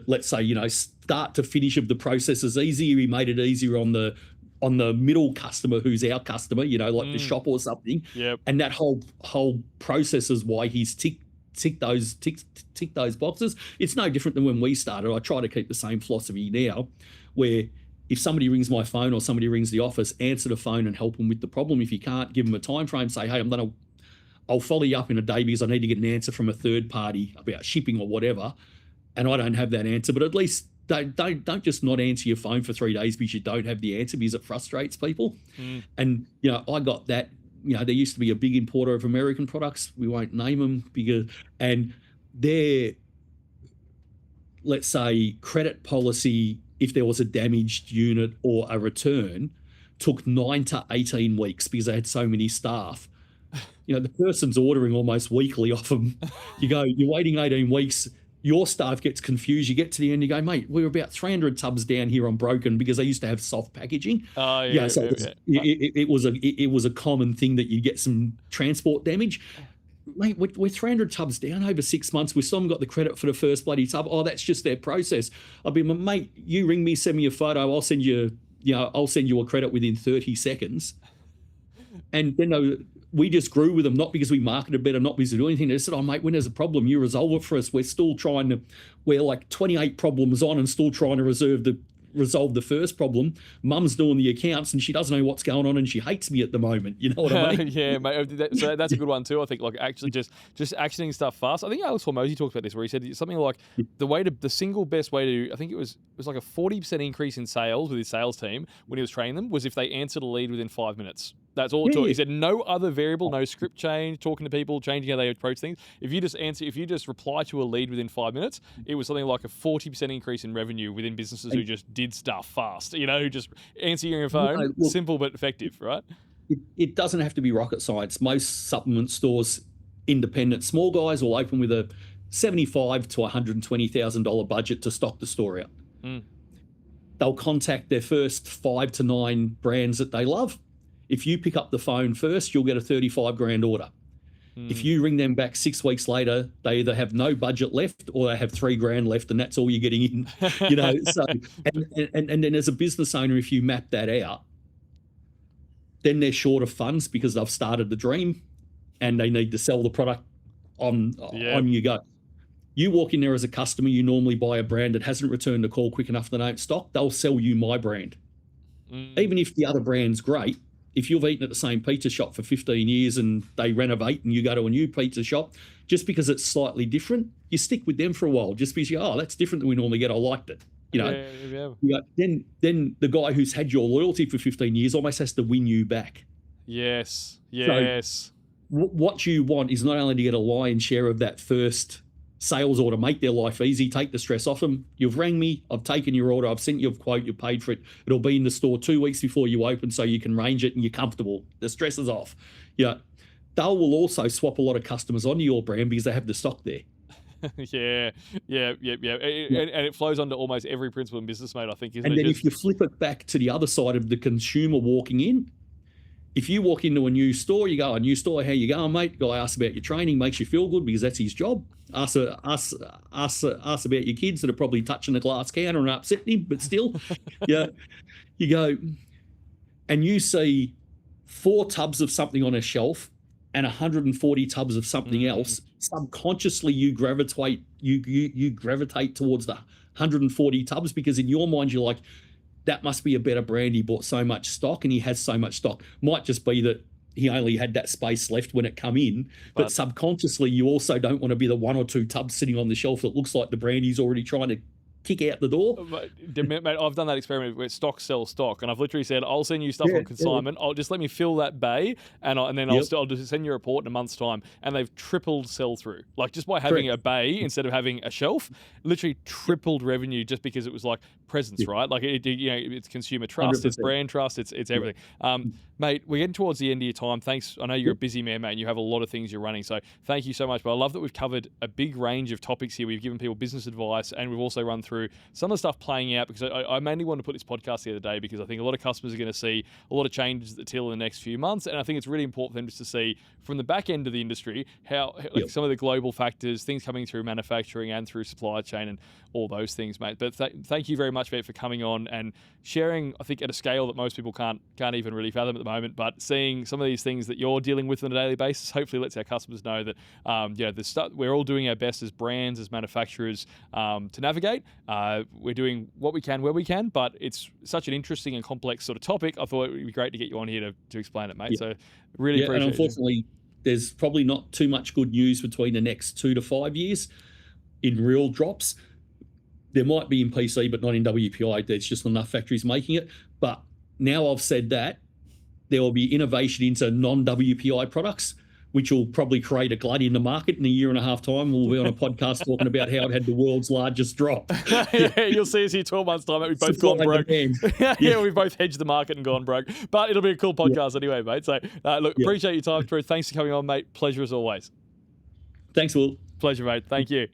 let's say, start to finish of the process is easier. He made it easier on the middle customer, who's our customer, like the shop or something. Yep. And that whole process is why he's tick those boxes. It's no different than when we started. I try to keep the same philosophy now, where if somebody rings my phone or somebody rings the office, answer the phone and help them with the problem. If you can't, give them a time frame. Say, hey, I'll follow you up in a day because I need to get an answer from a third party about shipping or whatever, and I don't have that answer. But at least don't just not answer your phone for 3 days because you don't have the answer, because it frustrates people. And I got that. There used to be a big importer of American products. We won't name them and their, let's say, credit policy, if there was a damaged unit or a return, took 9 to 18 weeks because they had so many staff. The person's ordering almost weekly off them. You're waiting 18 weeks. Your staff gets confused. You get to the end, you go, mate, we were about 300 tubs down here on broken because they used to have soft packaging. Oh, yeah. So it was a common thing that you get some transport damage. Mate, we're 300 tubs down over 6 months. We still haven't got the credit for the first bloody tub. Oh, that's just their process. I'll be, mate, you ring me, send me a photo. I'll send you a credit within 30 seconds. And then we just grew with them, not because we marketed better, not because we do anything. They said, oh, mate, when there's a problem, you resolve it for us. We're still we're like 28 problems on and still trying to resolve the first problem. Mum's doing the accounts and she doesn't know what's going on and she hates me at the moment. You know what I mean? Yeah, mate. So that's a good one too. I think, like, actually just actioning stuff fast. I think Alex Hormozy talked about this, where he said something like the single best way to, I think it was like a 40% increase in sales with his sales team when he was training them, was if they answered a lead within 5 minutes. That's all it took. He said no other variable, no script change, talking to people, changing how they approach things. If you just reply to a lead within 5 minutes, it was something like a 40% increase in revenue within businesses who just did stuff fast, who just answer your phone, simple but effective, right? It doesn't have to be rocket science. Most supplement stores, independent, small guys, will open with a $75,000 to $120,000 budget to stock the store out. They'll contact their first 5 to 9 brands that they love. If you pick up the phone first, you'll get a $35,000 order. If you ring them back 6 weeks later, they either have no budget left or they have $3,000 left, and that's all you're getting in. So and then as a business owner, if you map that out, then they're short of funds because they've started the dream and they need to sell the product on you go. You walk in there as a customer, you normally buy a brand that hasn't returned a call quick enough, they don't stock, they'll sell you my brand. Even if the other brand's great, if you've eaten at the same pizza shop for 15 years and they renovate and you go to a new pizza shop, just because it's slightly different, you stick with them for a while, just because that's different than we normally get. I liked it. Then the guy who's had your loyalty for 15 years almost has to win you back. Yes. So what you want is not only to get a lion's share of that first sales order, make their life easy, take the stress off them. You've rang me, I've taken your order, I've sent you a quote, you paid for it. It'll be in the store 2 weeks before you open so you can range it and you're comfortable. The stress is off. They will also swap a lot of customers onto your brand because they have the stock there. Yeah. And it flows onto almost every principle in business, mate, I think, isn't it? And then if you flip it back to the other side of the consumer walking in, if you walk into a new store, you go, a new store, how you going, mate? Guy asks about your training, makes you feel good because that's his job. Ask about your kids that are probably touching the glass counter and upsetting him, but still, you go and you see 4 tubs of something on a shelf and 140 tubs of something else. Subconsciously, you gravitate towards the 140 tubs because in your mind you're like, that must be a better brand. He bought so much stock and he has so much stock. Might just be that he only had that space left when it come in. But subconsciously, you also don't want to be the 1 or 2 tubs sitting on the shelf that looks like the brand he's already trying to kick out the door. Mate, I've done that experiment where stock sells stock, and I've literally said, I'll send you stuff on consignment. I'll just let me fill that bay, and then I'll just send you a report in a month's time. And they've tripled sell through, like just by having a bay instead of having a shelf. Literally tripled revenue just because it was like presence, right? Like it's consumer trust, 100%. It's brand trust, it's everything. Mate, we're getting towards the end of your time. Thanks. I know you're a busy man, mate, and you have a lot of things you're running. So thank you so much. But I love that we've covered a big range of topics here. We've given people business advice, and we've also run through some of the stuff playing out, because I mainly wanted to put this podcast the other day because I think a lot of customers are going to see a lot of changes at the till in the next few months. And I think it's really important for them just to see from the back end of the industry how some of the global factors, things coming through manufacturing and through supply chain and all those things, mate. But thank you very much, mate, for coming on and sharing, I think, at a scale that most people can't even really fathom at the moment. But seeing some of these things that you're dealing with on a daily basis hopefully lets our customers know that the stuff we're all doing our best as brands, as manufacturers, to navigate. We're doing what we can where we can, but it's such an interesting and complex sort of topic. I thought it would be great to get you on here to explain it, mate. So really appreciate it. And unfortunately, there's probably not too much good news between the next 2 to 5 years in real drops. There might be in PC, but not in WPI. There's just not enough factories making it. But now I've said that, there will be innovation into non-WPI products, which will probably create a glut in the market in a year and a half time. We'll be on a podcast talking about how it had the world's largest drop. You'll see us here 12 months' time. We've both gone broke. We've both hedged the market and gone broke. But it'll be a cool podcast anyway, mate. So, appreciate your time, Troy. Thanks for coming on, mate. Pleasure as always. Thanks, Will. Pleasure, mate. Thank you.